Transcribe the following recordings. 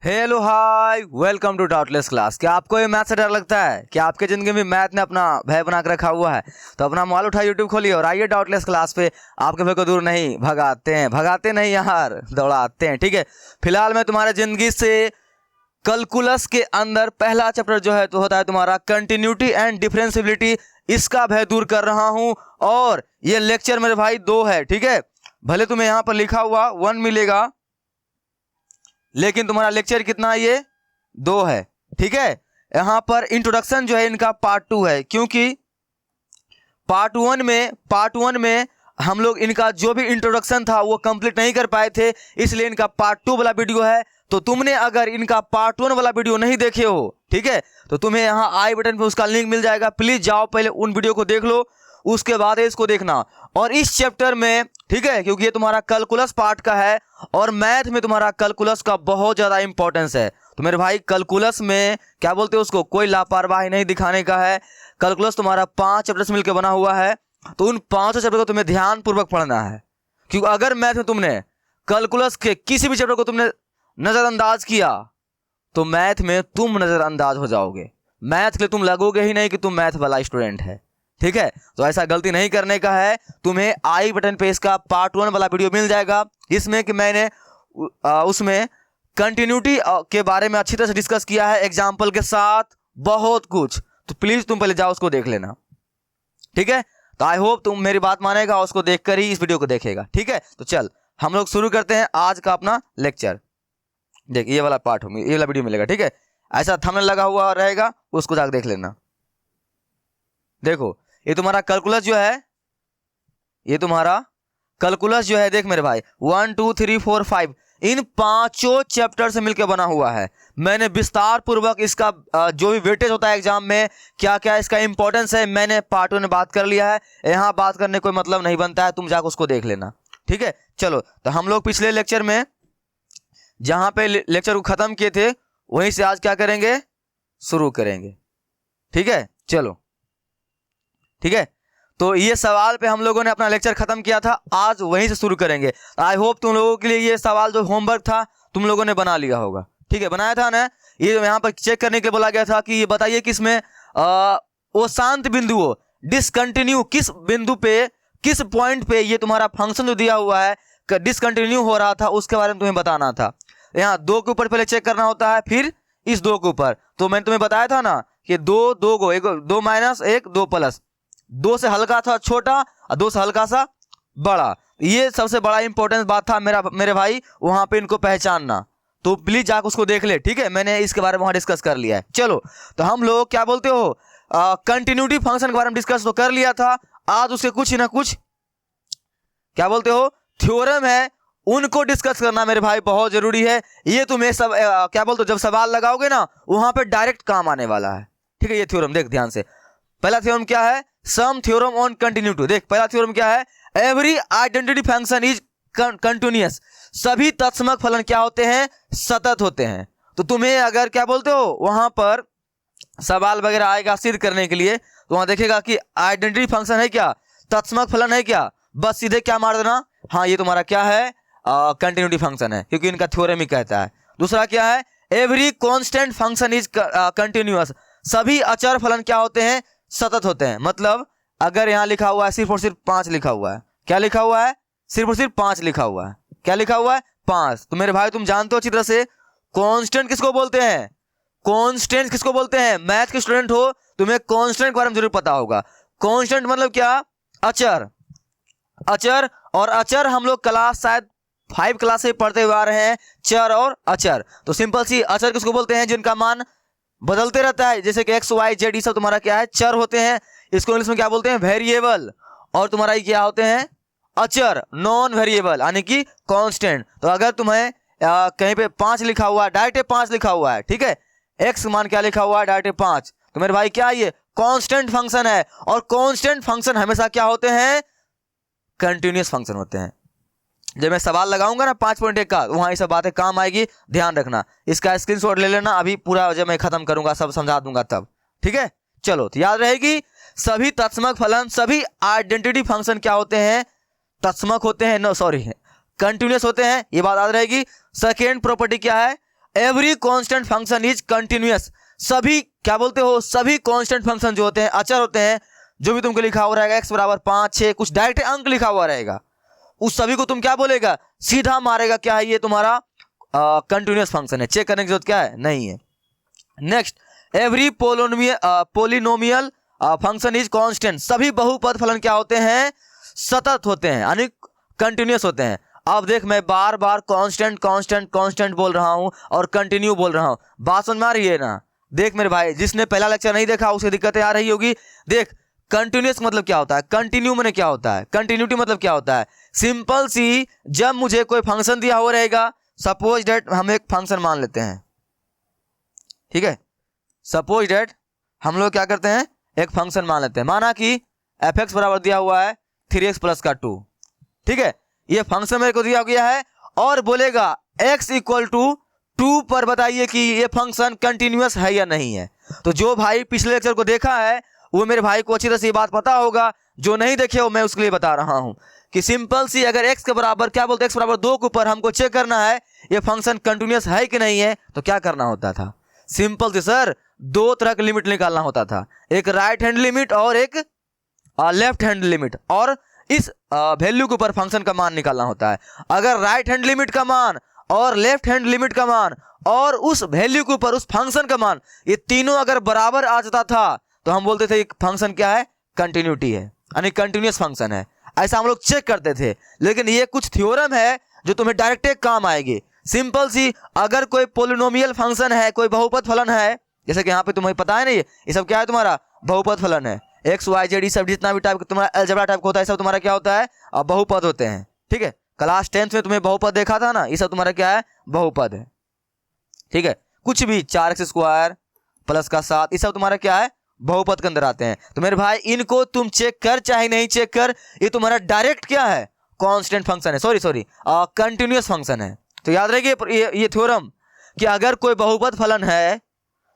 Hello hi welcome to doubtless class. क्या आपको ये मैथ से डर लगता है? क्या आपके ज़िंदगी में मैथ ने अपना भय बना कर रखा हुआ है? तो अपना मोबाइल उठा यूट्यूब खोलिए और आइए डाउटलेस क्लास पे। आपके भय को दूर नहीं भगाते नहीं यार, दौड़ाते हैं। ठीक है, फिलहाल मैं तुम्हारे ज़िंदगी से कैलकुलस के अंदर पहला चैप्टर जो है तो होता है तुम्हारा कंटिन्यूटी एंड डिफरेंशियबिलिटी, इसका भय दूर कर रहा हूँ। और ये लेक्चर मेरे भाई 2 है। ठीक है, भले तुम्हें यहाँ पर लिखा हुआ 1 मिलेगा लेकिन तुम्हारा लेक्चर कितना है? ये 2 है। ठीक है, यहां पर इंट्रोडक्शन जो है इनका पार्ट 2 है, क्योंकि पार्ट वन में हम लोग इनका जो भी इंट्रोडक्शन था वो कंप्लीट नहीं कर पाए थे, इसलिए इनका पार्ट 2 वाला वीडियो है। तो तुमने अगर इनका पार्ट 1 वाला वीडियो नहीं देखे हो, ठीक है, तो तुम्हें यहाँ आई बटन पे उसका लिंक मिल जाएगा। प्लीज जाओ, पहले उन वीडियो को देख लो, उसके बाद इसको देखना। और इस चैप्टर में, ठीक है, क्योंकि ये तुम्हारा कैलकुलस पार्ट का है और मैथ में तुम्हारा कैलकुलस का बहुत ज्यादा इंपॉर्टेंस है। तो मेरे भाई कैलकुलस में क्या बोलते हैं उसको, कोई लापरवाही नहीं दिखाने का है। कैलकुलस तुम्हारा 5 चैप्टर से मिलकर बना हुआ है, तो उन 5 चैप्टर को तुम्हें ध्यान पूर्वक पढ़ना है। क्योंकि अगर मैथ में तुमने कैलकुलस के किसी भी चैप्टर को तुमने नजरअंदाज किया तो मैथ में तुम नजरअंदाज हो जाओगे। मैथ के लिए तुम लगोगे ही नहीं कि तुम मैथ वाला स्टूडेंट है। ठीक है, तो ऐसा गलती नहीं करने का है। तुम्हें आई बटन पे इसका पार्ट 1 वाला वीडियो मिल जाएगा, इसमें कि मैंने उसमें कंटिन्यूटी के बारे में अच्छी तरह से डिस्कस किया है, एग्जाम्पल के साथ बहुत कुछ। तो प्लीज तुम पहले जाओ उसको देख लेना। ठीक है, तो आई होप तुम मेरी बात मानेगा, उसको देखकर ही इस वीडियो को देखेगा। ठीक है, तो चल हम लोग शुरू करते हैं आज का अपना लेक्चर। देख, ये वाला पार्ट होगा, ये वाला वीडियो मिलेगा। ठीक है, ऐसा थंबनेल लगा हुआ रहेगा, उसको जाकर देख लेना। देखो, ये तुम्हारा कैलकुलस जो है, ये तुम्हारा कैलकुलस जो है, देख मेरे भाई 1 2 3 4 5 इन 5 चैप्टर से मिलकर बना हुआ है। मैंने विस्तार पूर्वक इसका जो भी वेटेज होता है एग्जाम में, क्या क्या इसका इंपॉर्टेंस है, मैंने पार्ट 1 में बात कर लिया है। यहाँ बात करने कोई मतलब नहीं बनता है, तुम जाकर उसको देख लेना। ठीक है, चलो, तो हम लोग पिछले लेक्चर में जहां पे लेक्चर को खत्म किए थे वहीं से आज क्या करेंगे, शुरू करेंगे। ठीक है, चलो, ठीक है, तो ये सवाल पे हम लोगों ने अपना लेक्चर खत्म किया था, आज वहीं से शुरू करेंगे। आई होप तुम लोगों के लिए ये सवाल जो होमवर्क था तुम लोगों ने बना लिया होगा। ठीक है, बनाया था ना? ये यहाँ पर चेक करने के लिए बोला गया था कि ये बताइए कि इसमें वो शांत बिंदु हो, डिसकंटिन्यू किस बिंदु पे, किस पॉइंट पे ये तुम्हारा फंक्शन जो दिया हुआ है डिसकंटिन्यू हो रहा था, उसके बारे में तुम्हें बताना था। यहाँ 2 के ऊपर पहले चेक करना होता है, फिर इस 2 के ऊपर। तो मैंने तुम्हें बताया था ना कि 2 को 2 माइनस 1 2 प्लस, 2 से हल्का था छोटा और 2 से हल्का सा बड़ा। ये सबसे बड़ा इंपॉर्टेंट बात था मेरे भाई, वहां पे इनको पहचानना। तो प्लीज जाकर उसको देख ले। ठीक है, मैंने इसके बारे में वहां डिस्कस कर लिया है। चलो, तो हम लोग क्या बोलते हो, कंटिन्यूटी फंक्शन के बारे में डिस्कस तो कर लिया था। आज उसके कुछ ना कुछ क्या बोलते हो थ्योरम है, उनको डिस्कस करना मेरे भाई बहुत जरूरी है। ये तुम्हें सब क्या बोलते हो, जब सवाल लगाओगे ना वहां पे डायरेक्ट काम आने वाला है। ठीक है, ये थ्योरम देख ध्यान से। पहला थ्योरम क्या है, सम थ्योरम ऑन कंटिन्यूटी। देख, पहला थ्योरम क्या है, every identity function is continuous. सभी तत्समक फलन क्या होते हैं, सतत होते हैं। तो तुम्हें अगर क्या बोलते हो वहां पर सवाल वगैरह आएगा सिद्ध करने के लिए, तो वहां देखेगा कि आइडेंटिटी फंक्शन है क्या, तत्समक फलन है क्या, बस सीधे क्या मार देना, हाँ ये तुम्हारा क्या है, कंटिन्यूटी फंक्शन है, क्योंकि इनका थ्योरम ही कहता है। दूसरा क्या है, every constant function is continuous. सभी अचर फलन क्या होते हैं, सतत होते हैं। मतलब अगर यहां लिखा हुआ है सिर्फ और सिर्फ 5 लिखा हुआ है, क्या लिखा हुआ है, सिर्फ और सिर्फ 5 लिखा हुआ है, क्या लिखा हुआ है, 5। तो मेरे भाई तुम जानते हो अच्छी तरह से कांस्टेंट किसको बोलते हैं, कांस्टेंट किसको बोलते हैं, मैथ के स्टूडेंट हो तुम्हें कांस्टेंट के बारे में जरूर पता होगा। कांस्टेंट मतलब क्या, अचर। अचर और अचर हम लोग क्लास शायद 5 क्लास से पढ़ते हुए आ रहे हैं, चर और अचर। तो सिंपल सी अचर किसको बोलते हैं, जिनका मान बदलते रहता है, जैसे कि एक्स वाई जेड, ये सब तुम्हारा क्या है, चर होते हैं। इसको इंग्लिश में क्या बोलते हैं, वेरिएबल। और तुम्हारा ये क्या होते हैं, अचर, नॉन वेरिएबल, यानी कि कांस्टेंट। तो अगर तुम्हें कहीं पे 5 लिखा हुआ है, डायरेक्ट 5 लिखा हुआ है, ठीक है, एक्स मान क्या लिखा हुआ है, डायरेक्ट 5, तो मेरे भाई क्या ये कांस्टेंट फंक्शन है। और कांस्टेंट फंक्शन हमेशा क्या होते हैं, कंटिन्यूअस फंक्शन होते हैं। जब मैं सवाल लगाऊंगा ना 5.1 का, वहां ये सब बातें काम आएगी, ध्यान रखना। इसका स्क्रीनशॉट ले लेना, अभी पूरा जब मैं खत्म करूंगा सब समझा दूंगा तब। ठीक है, चलो, तो याद रहेगी सभी तत्समक फलन, सभी आइडेंटिटी फंक्शन क्या होते हैं, तत्समक होते हैं, कंटिन्यूअस होते हैं, ये बात याद रहेगी। सेकेंड प्रॉपर्टी क्या है, every constant function is continuous. सभी क्या बोलते हो, सभी कांस्टेंट फंक्शन जो होते हैं, अचर होते हैं, जो भी तुमको लिखा हुआ रहेगा x बराबर 5 6 कुछ डायरेक्ट अंक लिखा हुआ रहेगा, उस सभी को तुम क्या बोलेगा, सीधा मारेगा क्या है, ये तुम्हारा कंटिन्यूअस फंक्शन है। चेक करने की जरूरत क्या है, नहीं है। Next, every polynomial function is constant. सभी बहुपद फलन क्या होते हैं, सतत होते हैं, यानी कंटिन्यूअस होते हैं। अब देख, मैं बार बार कांस्टेंट कांस्टेंट कांस्टेंट बोल रहा हूं और कंटिन्यू बोल रहा हूं, बात समझ में आ रही है ना। देख मेरे भाई, जिसने पहला लेक्चर नहीं देखा उसे दिक्कतें आ रही होगी। देख, कंटिन्यूअस मतलब क्या होता है, कंटिन्यू मैंने क्या होता है, कंटिन्यूटी मतलब क्या होता है, सिंपल सी, जब मुझे कोई फंक्शन दिया हुआ रहेगा, सपोज डेट हम एक फंक्शन मान लेते हैं, ठीक है, सपोज डेट हम लोग क्या करते हैं, एक फंक्शन मान लेते हैं, माना कि एफ एक्स बराबर दिया हुआ है 3x प्लस का 2, ठीक है, ये फंक्शन मेरे को दिया गया है और बोलेगा x इक्वल टू 2 पर बताइए कि ये फंक्शन कंटिन्यूअस है या नहीं है। तो जो भाई पिछले लेक्चर को देखा है वो मेरे भाई को अच्छी तरह से ये बात पता होगा, जो नहीं देखे हो मैं उसके लिए बता रहा हूं कि सिंपल सी, अगर x के बराबर क्या बोलते हैं, x बराबर 2 के ऊपर हमको चेक करना है ये फंक्शन कंटिन्यूअस है कि नहीं है, तो क्या करना होता था, सिंपल सी सर, दो तरह की लिमिट निकालना होता था, एक राइट हैंड लिमिट और एक लेफ्ट हैंड लिमिट, और इस वैल्यू के ऊपर फंक्शन का मान निकालना होता है। अगर राइट हैंड लिमिट का मान और लेफ्ट हैंड लिमिट का मान और उस वैल्यू के ऊपर उस फंक्शन का मान, ये तीनों अगर बराबर आ जाता था तो हम बोलते थे फंक्शन क्या है, कंटिन्यूटी है, यानी कंटिन्यूअस फंक्शन है। ऐसा हम लोग चेक करते थे। लेकिन ये कुछ थ्योरम है जो तुम्हें डायरेक्ट काम आएगी। सिंपल सी, अगर कोई पोलिनोमियल फंक्शन है, कोई बहुपद फलन है, जैसे कि यहाँ पे तुम्हें पता है ना, ये सब क्या है, तुम्हारा बहुपद फलन है, एक्स वाई जेड, सब जितना भी टाइप तुम्हारा अलजेब्रा टाइप का होता है, सब तुम्हारा क्या होता है, बहुपद होते हैं, ठीक है। क्लास 10th में तुम्हें बहुपद देखा था ना, ये सब तुम्हारा क्या है, बहुपद है, ठीक है। कुछ भी 4x² प्लस का 7, ये सब तुम्हारा क्या है, बहुपद के अंदर आते हैं। तो मेरे भाई इनको तुम चेक कर चाहे नहीं चेक कर, ये तुम्हारा डायरेक्ट क्या है, कांस्टेंट फंक्शन है, सॉरी कंटिन्यूअस फंक्शन है। तो याद रखिए ये थ्योरम कि अगर कोई बहुपद फलन है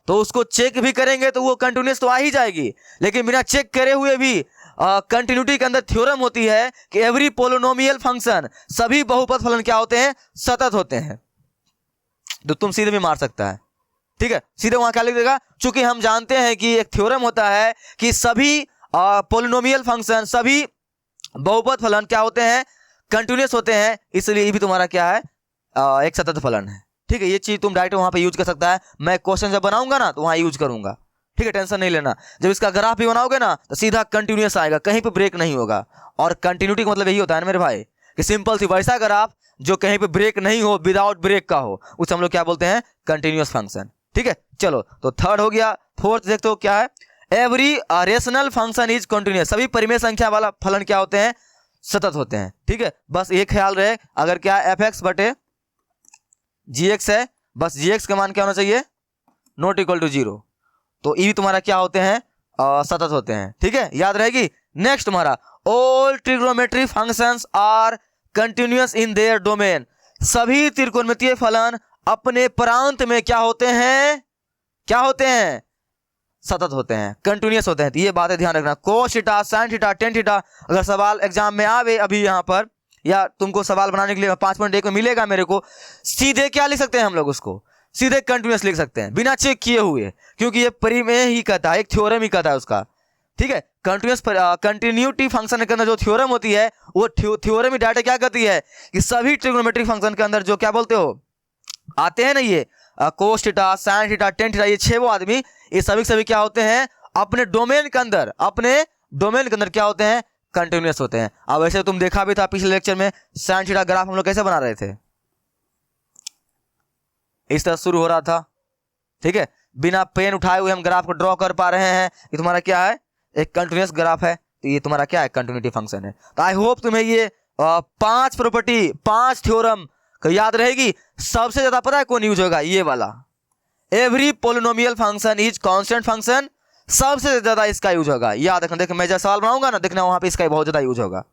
तो उसको चेक भी करेंगे तो वो कंटिन्यूअस तो आ ही जाएगी, लेकिन बिना चेक करे हुए भी कंटिन्यूटी के अंदर थ्योरम होती है कि एवरी पोलिनोमियल फंक्शन, सभी बहुपद फलन क्या होते हैं, सतत होते हैं। तो तुम सीधे भी मार सकता है, ठीक है, सीधे वहां क्या लिख देगा, चूंकि हम जानते हैं कि एक थ्योरम होता है कि सभी पोलिनोमियल फंक्शन, सभी बहुपद फलन क्या होते हैं, कंटिन्यूअस होते हैं, इसलिए ये भी तुम्हारा क्या है, एक सतत फलन है, ठीक है। ये चीज तुम डायरेक्ट वहां पे यूज कर सकता है, मैं क्वेश्चन जब बनाऊंगा ना तो वहां यूज करूंगा, ठीक है, टेंशन नहीं लेना। जब इसका ग्राफ भी बनाओगे ना तो सीधा कंटिन्यूअस आएगा, कहीं पे ब्रेक नहीं होगा। और कंटिन्यूटी का मतलब यही होता है ना मेरे भाई कि सिंपल सी वैसा ग्राफ जो कहीं पे ब्रेक नहीं हो, विदाउट ब्रेक का हो, उसे हम लोग क्या बोलते हैं, कंटिन्यूअस फंक्शन, ठीक है। चलो, तो थर्ड हो गया। फोर्थ देखते हो क्या है, every rational function is continuous. सभी परिमेय संख्या वाला फलन क्या होते हैं, सतत होते हैं, ठीक है। बस ये ख्याल रहे, अगर क्या एफ एक्स बटे जी एक्स है, बस जी एक्स का मान क्या होना चाहिए, नॉट इक्वल टू 0, तो ये भी तुम्हारा क्या होते हैं, सतत होते हैं, ठीक है, याद रहेगी। नेक्स्ट तुम्हारा, all trigonometry functions are continuous in their domain. सभी त्रिकोणमितीय फलन अपने प्रांत में क्या होते हैं, क्या होते हैं, सतत होते हैं, कंटिन्यूअस होते हैं। तो ये बातें ध्यान रखना, cos theta, sine theta, tan theta, अगर सवाल एग्जाम में आवे अभी यहाँ पर, या तुमको सवाल बनाने के लिए 5.1 में मिलेगा मेरे को, सीधे क्या लिख सकते हैं हम लोग, उसको सीधे कंटिन्यूअस लिख सकते हैं बिना चेक किए हुए, क्योंकि ये परिमेय ही कहता है, एक थ्योरम ही कहता है उसका, ठीक है। कंटिन्यूअस कंटिन्यूटी फंक्शन के अंदर जो थ्योरम होती है वो थ्योरम ही डाटा क्या कहती है कि सभी ट्रिग्नोमेट्रिक फंक्शन के अंदर जो क्या बोलते हो आते हैं ना, ये cos theta, sine theta, tan theta, ये 6 आदमी, ये सभी क्या होते हैं, अपने डोमेन के अंदर, अपने डोमेन के अंदर क्या होते हैं, कंटिन्यूअस होते हैं। अब वैसे तुम देखा भी था पिछले लेक्चर में, साइन थीटा ग्राफ हम लोग कैसे बना रहे थे, इस तरह शुरू हो रहा था, ठीक है, बिना पेन उठाए हुए हम ग्राफ को ड्रॉ कर पा रहे हैं, ये तुम्हारा क्या है, एक कंटिन्यूअस ग्राफ है, तो ये तुम्हारा क्या है, कंटिन्यूटी फंक्शन है। तो आई होप तुम्हें ये 5 प्रॉपर्टी, 5 थ्योरम याद रहेगी। सबसे ज्यादा पता है कौन यूज होगा, ये वाला, every polynomial function is constant function, सबसे ज्यादा इसका यूज होगा, याद रखना। देखो मैं जब सवाल बनाऊंगा ना, देखना वहां पे इसका बहुत ज्यादा यूज होगा।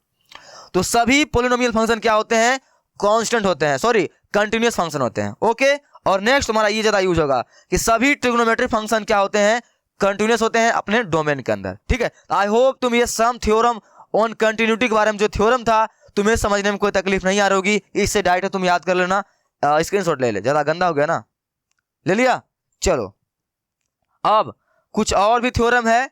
तो सभी पोलिनोमियल फंक्शन क्या होते हैं, कांस्टेंट होते हैं, सॉरी कंटिन्यूअस फंक्शन होते हैं, ओके। और नेक्स्ट तुम्हारा ये ज्यादा यूज होगा कि सभी ट्रिग्नोमेट्रिक फंक्शन क्या होते हैं, कंटिन्यूअस होते हैं अपने डोमेन के अंदर, ठीक है। आई होप तुम ये सम थ्योरम ऑन कंटिन्यूटी के बारे में जो थ्योरम था तुम्हें समझने में कोई तकलीफ नहीं आ रही होगी, इससे डायरेक्ट तुम याद कर लेना, स्क्रीनशॉट ले ले, ज्यादा गंदा हो गया ना, ले लिया। चलो अब कुछ और भी थ्योरम है,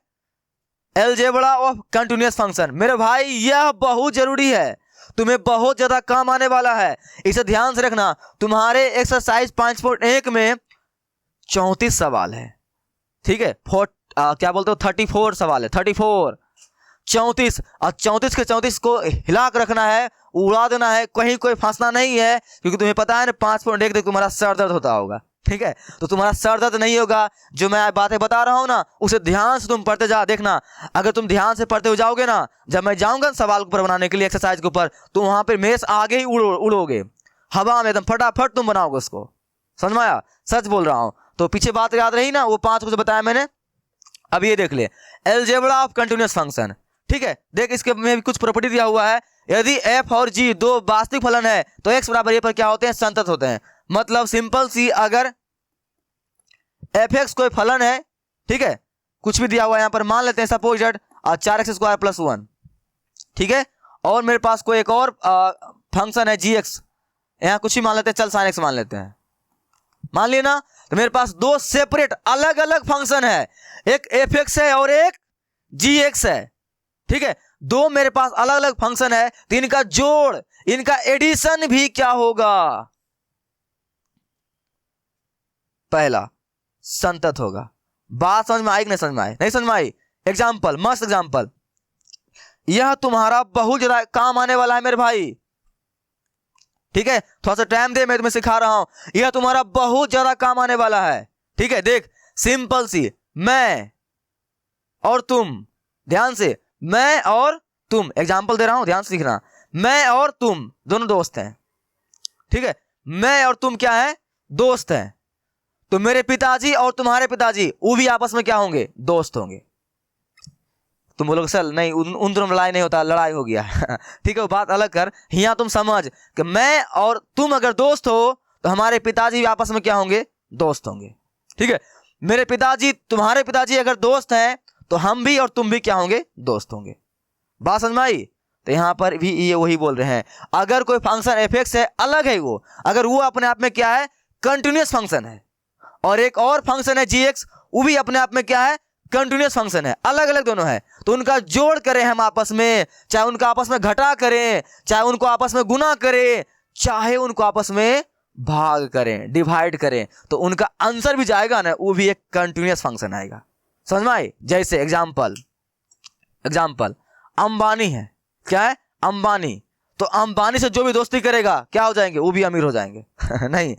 अलजेब्रा ऑफ कंटिन्यूअस फंक्शन। मेरे भाई यह बहुत जरूरी है, तुम्हें बहुत ज्यादा काम आने वाला है, इसे ध्यान से रखना। तुम्हारे एक्सरसाइज 5.1 में 34 सवाल है, ठीक है। क्या बोलते हो 34 सवाल है, 34 34, और 34 के 34 को हिला कर रखना है, उड़ा देना है, कहीं कोई फंसना नहीं है, क्योंकि तुम्हें पता है ना 5.1 तक तुम्हारा सर दर्द होता होगा, ठीक है। तो तुम्हारा सर दर्द नहीं होगा, जो मैं बातें बता रहा हूं ना उसे ध्यान से तुम पढ़ते जा। देखना अगर तुम ध्यान से पढ़ते हो जाओगे ना, जब मैं जाऊंगा सवाल पर बनाने के लिए एक्सरसाइज के ऊपर, तो वहां पर मेष आगे ही उड़ोगे हवा में, एकदम फटाफट तुम बनाओगे उसको। समझ में आया? सच बोल रहा हूं। तो पीछे बात याद रही ना, वो 5 को बताया मैंने। अब ये देख ले, अलजेब्रा ऑफ कंटिन्यूअस फंक्शन, ठीक है। देख इसके में भी कुछ प्रॉपर्टी दिया हुआ है। यदि f और g दो वास्तविक फलन है तो x बराबर a पर क्या होते हैं, संतत होते हैं। मतलब सिंपल सी, अगर fx कोई फलन है, ठीक है, कुछ भी दिया हुआ है यहाँ पर, मान लेते हैं सपोज दैट 4x² + 1, ठीक है। और मेरे पास कोई एक और फंक्शन है gx, यहाँ कुछ ही मान लेते हैं, चल sin x मान लेते हैं, मान लिया ना। तो मेरे पास दो सेपरेट अलग अलग फंक्शन है, एक fx है और एक gx है, ठीक है। दो मेरे पास अलग अलग फंक्शन है, तो इनका जोड़, इनका एडिशन भी क्या होगा, पहला संतत होगा। बात समझ में आई कि नहीं समझ में आई? नहीं समझ में आई? एग्जाम्पल, मस्त एग्जाम्पल, यह तुम्हारा बहुत ज्यादा काम आने वाला है मेरे भाई, ठीक है। थोड़ा सा टाइम दे, मैं तुम्हें सिखा रहा हूं, यह तुम्हारा बहुत ज्यादा काम आने वाला है, ठीक है। देख सिंपल सी, मैं और तुम, ध्यान से, मैं और तुम, एग्जाम्पल दे रहा हूं, ध्यान से सीखना। मैं और तुम दोनों दोस्त हैं, ठीक है। मैं और तुम क्या है, दोस्त हैं। तो मेरे पिताजी और तुम्हारे पिताजी वो भी आपस में क्या होंगे, दोस्त होंगे। तुम बोलोगे सर नहीं, उन दोनों लड़ाई नहीं होता, लड़ाई हो गया ठीक है, वो बात अलग कर। यहाँ तुम समझ कि मैं और तुम अगर दोस्त हो तो हमारे पिताजी भी आपस में क्या होंगे, दोस्त होंगे, ठीक है। मेरे पिताजी तुम्हारे पिताजी अगर दोस्त हैं तो हम भी और तुम भी क्या होंगे, दोस्त होंगे। बात समझ में आई? तो यहाँ पर भी ये वही बोल रहे हैं, अगर कोई फंक्शन fx है, अलग है वो, अगर वो अपने आप में क्या है, कंटिन्यूअस फंक्शन है, और एक और फंक्शन है gx, वो भी अपने आप में क्या है, कंटिन्यूअस फंक्शन है, अलग अलग दोनों है, तो उनका जोड़ करें हम आपस में, चाहे उनका आपस में घटा करें, चाहे उनको आपस में गुना करें, चाहे उनको आपस में भाग करें, डिवाइड करें, तो उनका आंसर भी जाएगा ना, वो भी एक कंटिन्यूअस फंक्शन आएगा। समझ में आई? जैसे एग्जाम्पल अंबानी है, क्या है, अंबानी। तो अंबानी से जो भी दोस्ती करेगा क्या हो जाएंगे, वो भी अमीर हो जाएंगे नहीं,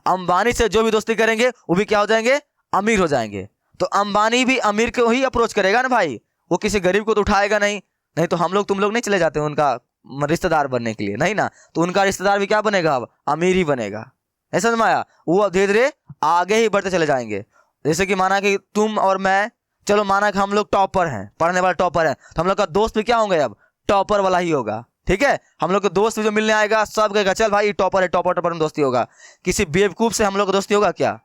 अंबानी से जो भी दोस्ती करेंगे वो भी क्या हो जाएंगे, अमीर हो जाएंगे। तो अंबानी भी अमीर को ही अप्रोच करेगा ना भाई, वो किसी गरीब को तो उठाएगा नहीं। नहीं तो हम लोग तुम लोग नहीं चले जाते उनका रिश्तेदार बनने के लिए, नहीं ना, तो उनका रिश्तेदार भी क्या बनेगा, अब अमीर ही बनेगा। ऐसा समझ में आया? वो धीरे धीरे आगे ही बढ़ते चले जाएंगे। जैसे कि माना कि तुम और मैं, चलो माना कि हम लोग टॉपर हैं, पढ़ने वाले टॉपर हैं, तो हम लोग का दोस्त भी क्या होंगे, अब टॉपर वाला ही होगा, ठीक है। हम लोग के दोस्त भी जो मिलने आएगा सब कहेगा चल भाई टॉपर है, टॉपर में दोस्ती होगा। किसी बेवकूफ से हम लोग का दोस्ती होगा क्या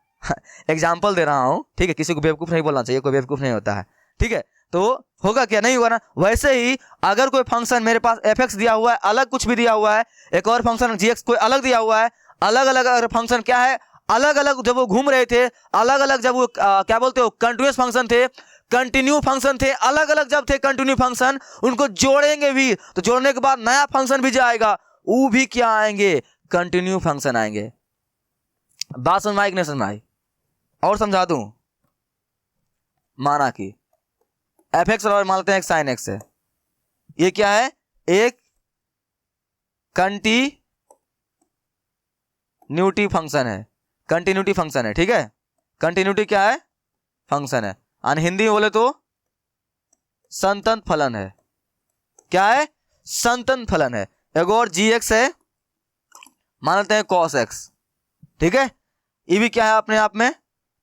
एग्जाम्पल दे रहा हूँ, ठीक है, किसी को बेवकूफ नहीं बोलना चाहिए, कोई बेवकूफ नहीं होता है, ठीक है। तो होगा क्या, नहीं होगा ना। वैसे ही अगर कोई फंक्शन मेरे पास fx दिया हुआ है, अलग कुछ भी दिया हुआ है, एक और फंक्शन gx कोई अलग दिया हुआ है, अलग अलग अगर फंक्शन क्या है, अलग अलग जब वो घूम रहे थे, अलग अलग जब वो क्या बोलते हो, कंटिन्यूअस फंक्शन थे, कंटिन्यू फंक्शन थे, अलग अलग जब थे कंटिन्यू फंक्शन, उनको जोड़ेंगे भी, तो जोड़ने के बाद नया फंक्शन भी जाएगा, वो भी क्या आएंगे, कंटिन्यू फंक्शन आएंगे। बात समझ में आई कि नहीं समझ में आई? और समझा दूं, माना कि fx और मान लेते हैं एक sin x है, ये क्या है, एक कंटिन्यूटी फंक्शन है, कंटिन्यूटी फंक्शन है, ठीक है। कंटिन्यूटी क्या है, फंक्शन है, और हिंदी में बोले तो संतत फलन है। क्या है, संतत फलन है। एक और gx है, मान लेते हैं cos x, ठीक है, ये भी क्या है, अपने आप में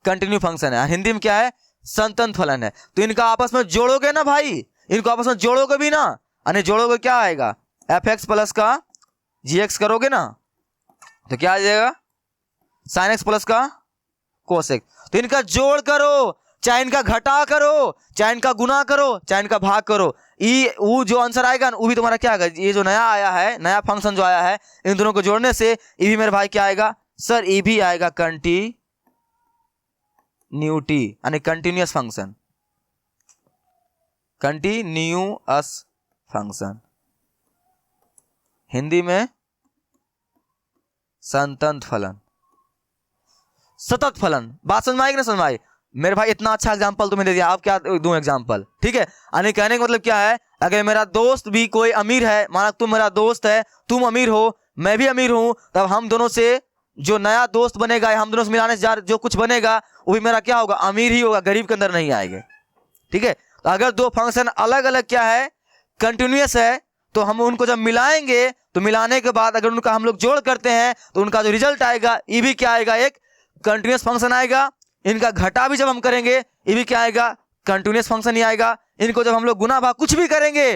कंटिन्यू फंक्शन है, हिंदी में क्या है, संतत फलन है। तो इनका आपस में जोड़ोगे ना भाई, इनको आपस में जोड़ोगे भी ना, यानी जोड़ोगे क्या आएगा, fx प्लस का gx करोगे ना, तो क्या आ जाएगा, sin x प्लस का cos x। तो इनका जोड़ करो, चाहे इनका घटा करो, चाहे इनका गुना करो, चाहे इनका भाग करो, ये वो जो आंसर आएगा ना, वो भी तुम्हारा क्या आएगा, ये जो नया आया है, नया फंक्शन जो आया है, इन दोनों को जोड़ने से ये भी मेरे भाई क्या आएगा, सर ये भी आएगा कंटिन्यूअस कंटिन्यूटी यानी continuous function, continuous function, Hindi में संतत फलन, सतत फलन। बात समझ में आई कि नहीं समझ में आई? मेरे भाई इतना अच्छा एग्जांपल तुम्हें दे दिया, आप क्या दूं एग्जांपल, ठीक है। यानी कहने का मतलब क्या है, अगर मेरा दोस्त भी कोई अमीर है, माना तुम मेरा दोस्त है, तुम अमीर हो, मैं भी अमीर हूं, तब हम दोनों से जो नया दोस्त बनेगा, हम दोनों से मिलाने से जो कुछ बनेगा वो भी मेरा क्या होगा, अमीर ही होगा, गरीब के अंदर नहीं आएंगे, ठीक है। तो अगर दो फंक्शन अलग अलग क्या है, कंटिन्यूअस है, तो हम उनको जब मिलाएंगे तो मिलाने के बाद अगर उनका हम लोग जोड़ करते हैं तो उनका जो रिजल्ट आएगा ये भी क्या आएगा, एक कंटिन्यूअस फंक्शन आएगा। इनका घटा भी जब हम करेंगे ये भी क्या आएगा, कंटिन्यूअस फंक्शन ही आएगा। इनको जब हम लोग गुना भाग कुछ भी करेंगे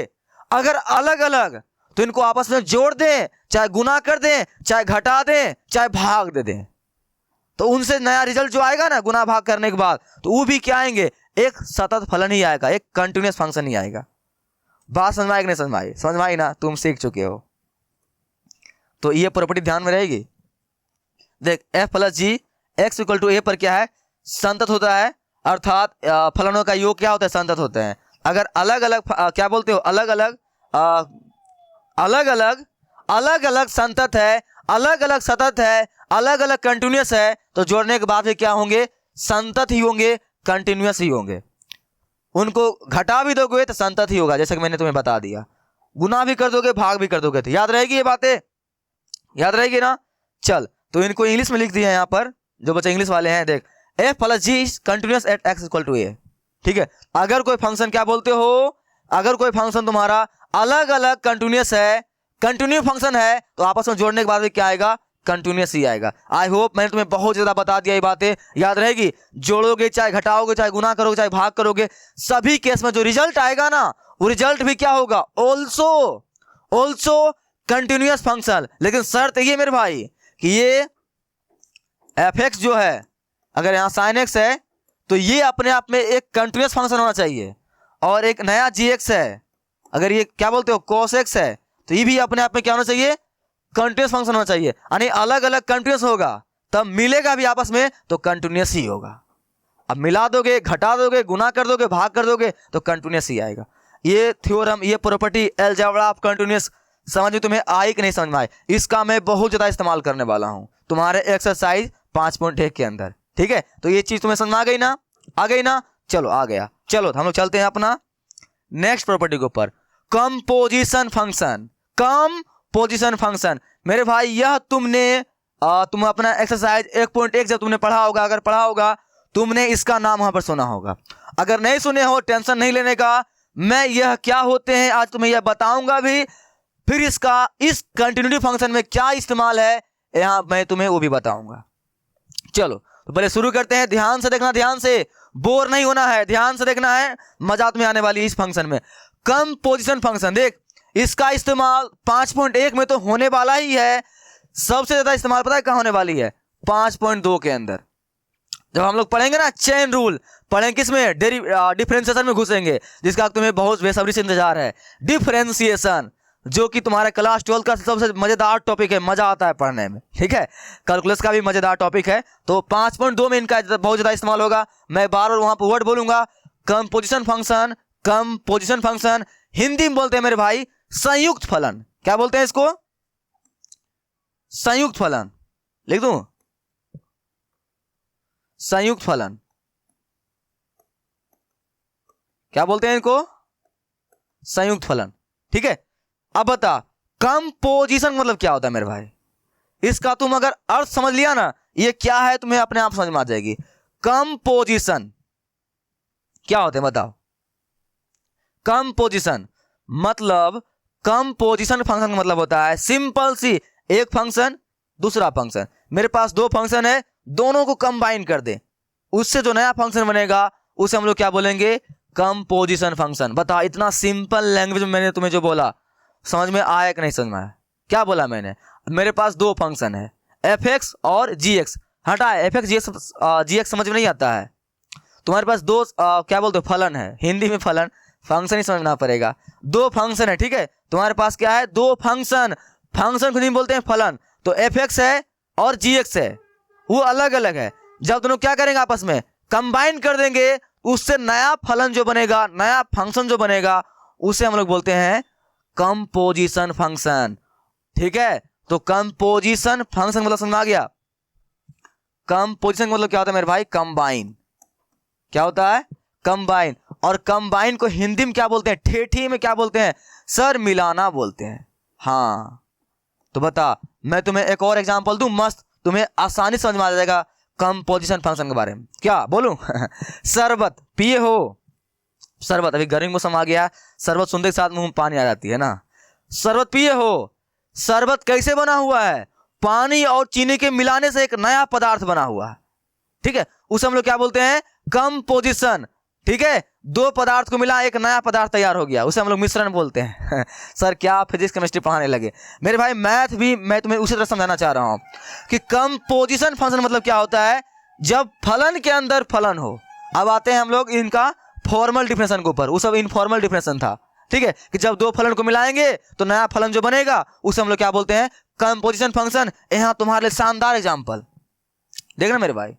अगर अलग अलग, तो इनको आपस में जोड़ दें, चाहे गुना कर दें, चाहे घटा दें, चाहे भाग दे दें, तो उनसे नया रिजल्ट जो आएगा ना गुना भाग करने के बाद, तो वो भी क्या आएंगे, एक सतत फलन ही आएगा, एक कंटिन्यूअस फंक्शन ही आएगा। बात समझ में आई कि नहीं समझ में आई? समझ में आई ना, तुम सीख चुके हो। तो ये प्रॉपर्टी ध्यान में रहेगी। देख f plus g x equal to a पर क्या है, संतत होता है, अर्थात फलनों का योग क्या होता है, संतत होते हैं। अगर अलग अलग क्या बोलते हो, अलग अलग अलग अलग संतत है, अलग अलग सतत है, अलग अलग कंटिन्यूअस है, तो जोड़ने के बाद भी क्या होंगे, संतत ही होंगे, कंटिन्यूअस ही होंगे। उनको घटा भी दोगे तो संतत ही होगा, जैसे कि मैंने तुम्हें बता दिया। गुना भी कर दोगे, भाग भी कर दोगे, तो याद रहेगी ये बातें, याद रहेगी ना। चल तो इनको इंग्लिश में लिख दिया यहाँ पर, जो बच्चे इंग्लिश वाले हैं, देख f plus g continuous at x equal to a, ठीक है। अगर कोई फंक्शन क्या बोलते हो, अगर कोई फंक्शन तुम्हारा अलग अलग कंटिन्यूअस है, कंटिन्यू फंक्शन है, तो आपस में जोड़ने के बाद भी क्या आएगा, कंटिन्यूअस ही आएगा। आई होप मैंने तुम्हें बहुत ज्यादा बता दिया, ये बातें याद रहेगी। जोड़ोगे, चाहे घटाओगे, चाहे गुना करोगे, चाहे भाग करोगे, सभी केस में जो रिजल्ट आएगा ना, वो रिजल्ट भी क्या होगा, ऑल्सो कंटिन्यूअस फंक्शन। लेकिन शर्त ये मेरे भाई कि ये एफ एक्स जो है, अगर यहाँ साइन एक्स है, तो ये अपने आप में एक कंटिन्यूअस फंक्शन होना चाहिए, और एक नया जी एक्स है, अगर ये क्या बोलते हो कॉस एक्स है, तो ये भी अपने आप में क्या होना चाहिए, कंटिन्यूअस फंक्शन होना चाहिए। यानी अलग अलग कंटिन्यूअस होगा, तब मिलेगा भी आपस में तो कंटिन्यूअस ही होगा। अब मिला दोगे, घटा दोगे, गुना कर दोगे, भाग कर दोगे, तो कंटिन्यूअस ही आएगा। ये थ्योरम, ये प्रॉपर्टी अलजेब्रा ऑफ कंटिन्यूअस समझ में तुम्हें आई कि नहीं समझ में आई? इसका मैं बहुत ज्यादा इस्तेमाल करने वाला हूं तुम्हारे एक्सरसाइज 5.1 के अंदर, ठीक है। तो ये चीज तुम्हें समझ में आ गई ना, आ गई ना। चलो आ गया, चलो हम लोग चलते हैं अपना नेक्स्ट प्रॉपर्टी के ऊपर, कंपोजिशन फंक्शन। कंपोजिशन फंक्शन मेरे भाई, यह तुम अपना एक्सरसाइज 1.1 जब तुमने पढ़ा होगा, अगर पढ़ा होगा तुमने इसका नाम वहां पर सुना होगा। अगर नहीं सुने हो टेंशन नहीं लेने का, मैं यह क्या होते हैं आज तुम्हें यह बताऊंगा भी, फिर इसका इस कंटिन्यूटी फंक्शन में क्या इस्तेमाल है यहां मैं तुम्हें वो भी बताऊंगा। चलो तो पहले शुरू करते हैं, ध्यान से देखना, ध्यान से, बोर नहीं होना है, ध्यान से देखना है, मजा तुम्हें आने वाली है इस फंक्शन में। कंपोजिशन फंक्शन देख, इसका इस्तेमाल 5.1 में तो होने वाला ही है, सबसे ज्यादा इस्तेमाल पता है कहां होने वाली है, 5.2 के अंदर। जब हम लोग पढ़ेंगे ना चेन रूल, पढ़ेंगे किसमें, डिफरेंशिएशन में घुसेंगे, जिसका तुम्हें बहुत बेसब्री से इंतजार है। डिफरेंशिएशन जो कि तुम्हारे क्लास 12 का सबसे मजेदार टॉपिक है, मजा आता है पढ़ने में, ठीक है। कैलकुलस का भी मजेदार टॉपिक है, तो 5.2 में इनका बहुत ज्यादा इस्तेमाल होगा। मैं बार बार वहां पर वर्ड बोलूंगा, composition function, composition function. Hindi में बोलते हैं मेरे भाई संयुक्त फलन। क्या बोलते हैं इसको, संयुक्त फलन। लिख दूं, संयुक्त फलन। क्या बोलते हैं इनको, संयुक्त फलन, ठीक है। अब बता कंपोजिशन मतलब क्या होता है मेरे भाई, इसका तुम अगर अर्थ समझ लिया ना, ये क्या है तुम्हें अपने आप समझ में आ जाएगी। कंपोजिशन क्या होते हैं बताओ। कंपोजिशन मतलब, कंपोजिशन फंक्शन का मतलब होता है सिंपल सी, एक फंक्शन दूसरा फंक्शन, मेरे पास दो फंक्शन है, दोनों को कंबाइन कर दे, उससे जो नया फंक्शन बनेगा उसे हम लोग क्या बोलेंगे, कंपोजिशन फंक्शन। बता, इतना सिंपल लैंग्वेज में मैंने तुम्हें जो बोला समझ में आया कि नहीं समझ में आया? क्या बोला मैंने, मेरे पास दो फंक्शन है एफ एक्स और जी एक्स, हटा एफ एक्स जी एक्स समझ में नहीं आता है। तुम्हारे पास दो क्या बोलते हो, फलन है, हिंदी में फलन, फंक्शन ही समझना पड़ेगा। दो फंक्शन है, ठीक है, तुम्हारे पास क्या है, दो फंक्शन, फंक्शन को नहीं बोलते हैं फलन। तो एफ एक्स है और जी एक्स है, वो अलग अलग है। जब दोनों क्या करेंगे आपस में कंबाइन कर देंगे, उससे नया फलन जो बनेगा, नया फंक्शन जो बनेगा, उसे हम लोग बोलते हैं कंपोजिशन फंक्शन। ठीक है, तो कंपोजिशन फंक्शन मतलब समझ में आ गया। कंपोजिशन मतलब क्या होता है मेरे भाई? कंबाइन। क्या होता है? कंबाइन। और कंबाइन को हिंदी में क्या बोलते हैं? ठेठी में क्या बोलते हैं सर? मिलाना बोलते हैं। हाँ, तो बता, मैं तुम्हें एक और एग्जांपल दूं मस्त, तुम्हें आसानी समझ में आ जाएगा कंपोजिशन फंक्शन के बारे में। क्या बोलूं? शरबत पिए हो? शरबत, अभी गर्मी मौसम आ गया, शरबत सुनते के साथ मुंह में पानी आ जाती है ना। शरबत पिए हो? शरबत कैसे बना हुआ है? पानी और चीनी के मिलाने से एक नया पदार्थ बना हुआ है। ठीक है, उसे हम लोग क्या बोलते हैं? कंपोजिशन। ठीक है, दो पदार्थ को मिला एक नया पदार्थ तैयार हो गया, उसे हम लोग मिश्रण बोलते हैं। सर क्या फिजिक्स केमिस्ट्री पढ़ाने लगे? मेरे भाई मैथ भी मैं तुम्हें उसी तरह समझाना चाह रहा हूं कि कंपोजिशन फंक्शन मतलब क्या होता है? जब फलन के अंदर फलन हो। अब आते हैं हम लोग इनका फॉर्मल डिफिनेशन के ऊपर, वो सब इनफॉर्मल डिफिनेशन था। ठीक है, कि जब दो फलन को मिलाएंगे तो नया फलन जो बनेगा उसे हम लोग क्या बोलते हैं? Composition function. यहां तुम्हारे लिए शानदार एग्जाम्पल देखना मेरे भाई,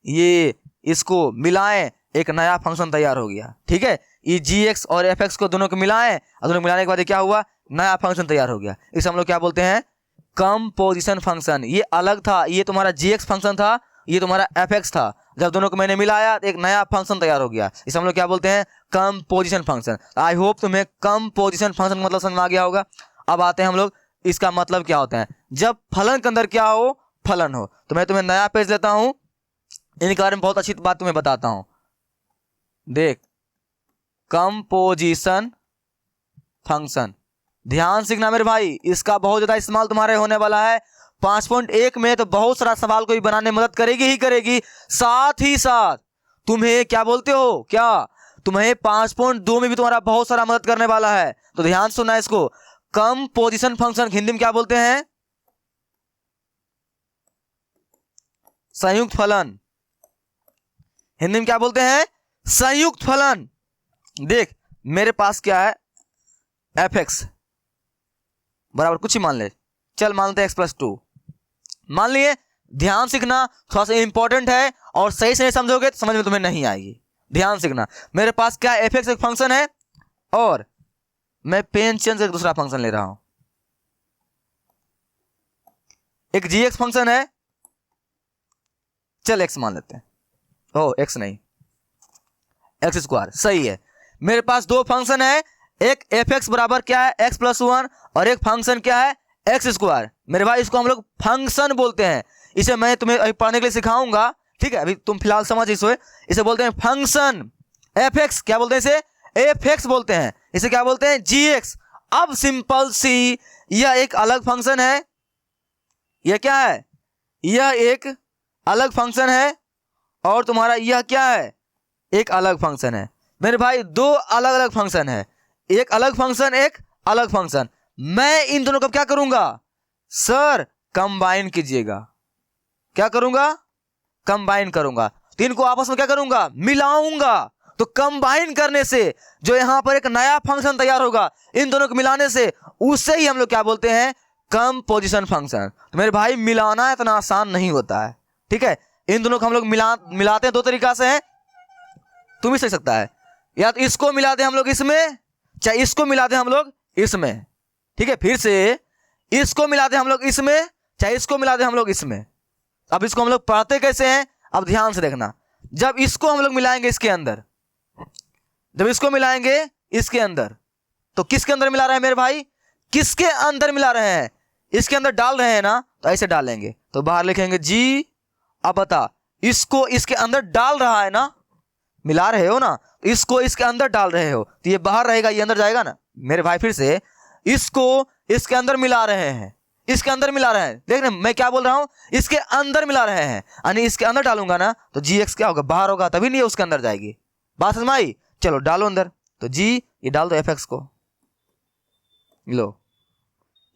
ये इसको मिलाएं एक नया फंक्शन तैयार हो गया। ठीक है, ये gx और fx को दोनों को मिलाएं और दोनों को मिलाने के बाद क्या हुआ? नया फंक्शन तैयार हो गया। इसे हम लोग क्या बोलते हैं? Composition function. ये अलग था, ये तुम्हारा gx फंक्शन था, ये तुम्हारा fx था। जब दोनों को मैंने मिलाया तो एक नया फंक्शन तैयार हो गया, इसे हम लोग क्या बोलते हैं? Composition function. आई होप तुम्हें कंपोजिशन फंक्शन का मतलब समझ में आ गया होगा। अब आते हैं हम लोग इसका मतलब क्या होता है। जब फलन के अंदर क्या हो? फलन हो। तो मैं तुम्हें नया पेज लेता हूं, इनके बारे में बहुत अच्छी बात तुम्हें बताता हूं। देख, कंपोजिशन फंक्शन, ध्यान सीखना मेरे भाई, इसका बहुत ज्यादा इस्तेमाल तुम्हारे होने वाला है 5.1 में। तो बहुत सारा सवाल को भी बनाने में मदद करेगी ही करेगी, साथ ही साथ तुम्हें क्या बोलते हो, क्या तुम्हें 5.2 में भी तुम्हारा बहुत सारा मदद करने वाला है। तो ध्यान सुनना इसको। कंपोजिशन फंक्शन हिंदी में क्या बोलते हैं? संयुक्त फलन। हिंदी में क्या बोलते हैं? संयुक्त फलन। देख मेरे पास क्या है? fx बराबर कुछ ही मान ले, चल मानते हैं x+2 मान लिए। ध्यान सीखना, थोड़ा सा इंपॉर्टेंट है और सही से नहीं समझोगे तो समझ में तुम्हें नहीं आएगी। ध्यान सीखना, मेरे पास क्या है? fx एक फंक्शन है और मैं पेन चेंज करके दूसरा फंक्शन ले रहा हूं। एक gx फंक्शन है, चल x मान लेते हैं। ओ x नहीं, x², सही है। मेरे पास दो फंक्शन है, एक fx बराबर क्या है? x+1 और एक फंक्शन क्या है? x²। मेरे भाई इसको हम लोग फंक्शन बोलते हैं। इसे मैं तुम्हें अभी पढ़ने के लिए सिखाऊंगा। ठीक है, अभी तुम फिलहाल समझ इसे बोलते हैं फंक्शन। fx क्या बोलते हैं? इसे fx बोलते हैं। इसे क्या बोलते हैं? gx। अब सिंपल सी, यह एक अलग फंक्शन है, यह क्या है? यह एक अलग फंक्शन है और तुम्हारा यह क्या है? एक अलग फंक्शन है। मेरे भाई दो अलग अलग फंक्शन है, एक अलग फंक्शन एक अलग फंक्शन। मैं इन दोनों को क्या करूंगा सर? कंबाइन कीजिएगा। क्या करूंगा? कंबाइन करूंगा। तो इनको आपस में क्या करूंगा? मिलाऊंगा। तो कंबाइन करने से जो यहां पर एक नया फंक्शन तैयार होगा, इन दोनों को मिलाने से, उससे ही हम लोग क्या बोलते हैं? Composition function. तो मेरे भाई मिलाना इतना आसान नहीं होता है। ठीक है, इन दोनों को हम लोग मिलाते हैं दो तरीका से है, तुम भी सीख सकता है। या तो इसको मिला दें हम लोग इसमें, चाहे इसको मिला दें हम लोग इसमें। ठीक है, फिर से इसको मिला दें हम लोग इसमें, चाहे इसको मिला दें हम लोग इसमें। अब इसको हम लोग पढ़ते कैसे हैं? अब ध्यान से देखना। जब इसको हम लोग मिलाएंगे इसके अंदर, जब इसको मिलाएंगे इसके अंदर, तो किसके अंदर मिला रहे हैं मेरे भाई? किसके अंदर मिला रहे हैं? इसके अंदर डाल रहे हैं ना, तो ऐसे डालेंगे, तो बाहर लिखेंगे जी। अब बता, इसको इसके अंदर डाल रहा है ना, मिला रहे हो ना, इसको इसके अंदर डाल रहे हो, तो ये बाहर रहेगा, ये अंदर जाएगा ना मेरे भाई। फिर से इसको इसके अंदर मिला रहे हैं, इसके अंदर मिला रहे हैं। देख रहे मैं क्या बोल रहा हूं? इसके अंदर मिला रहे हैं, यानी इसके अंदर डालूंगा ना तो gx क्या होगा? बाहर होगा, तभी नहीं उसके अंदर जाएगी। बात समझ में आई? चलो डालो अंदर, तो g ये डाल दो fx को। लो,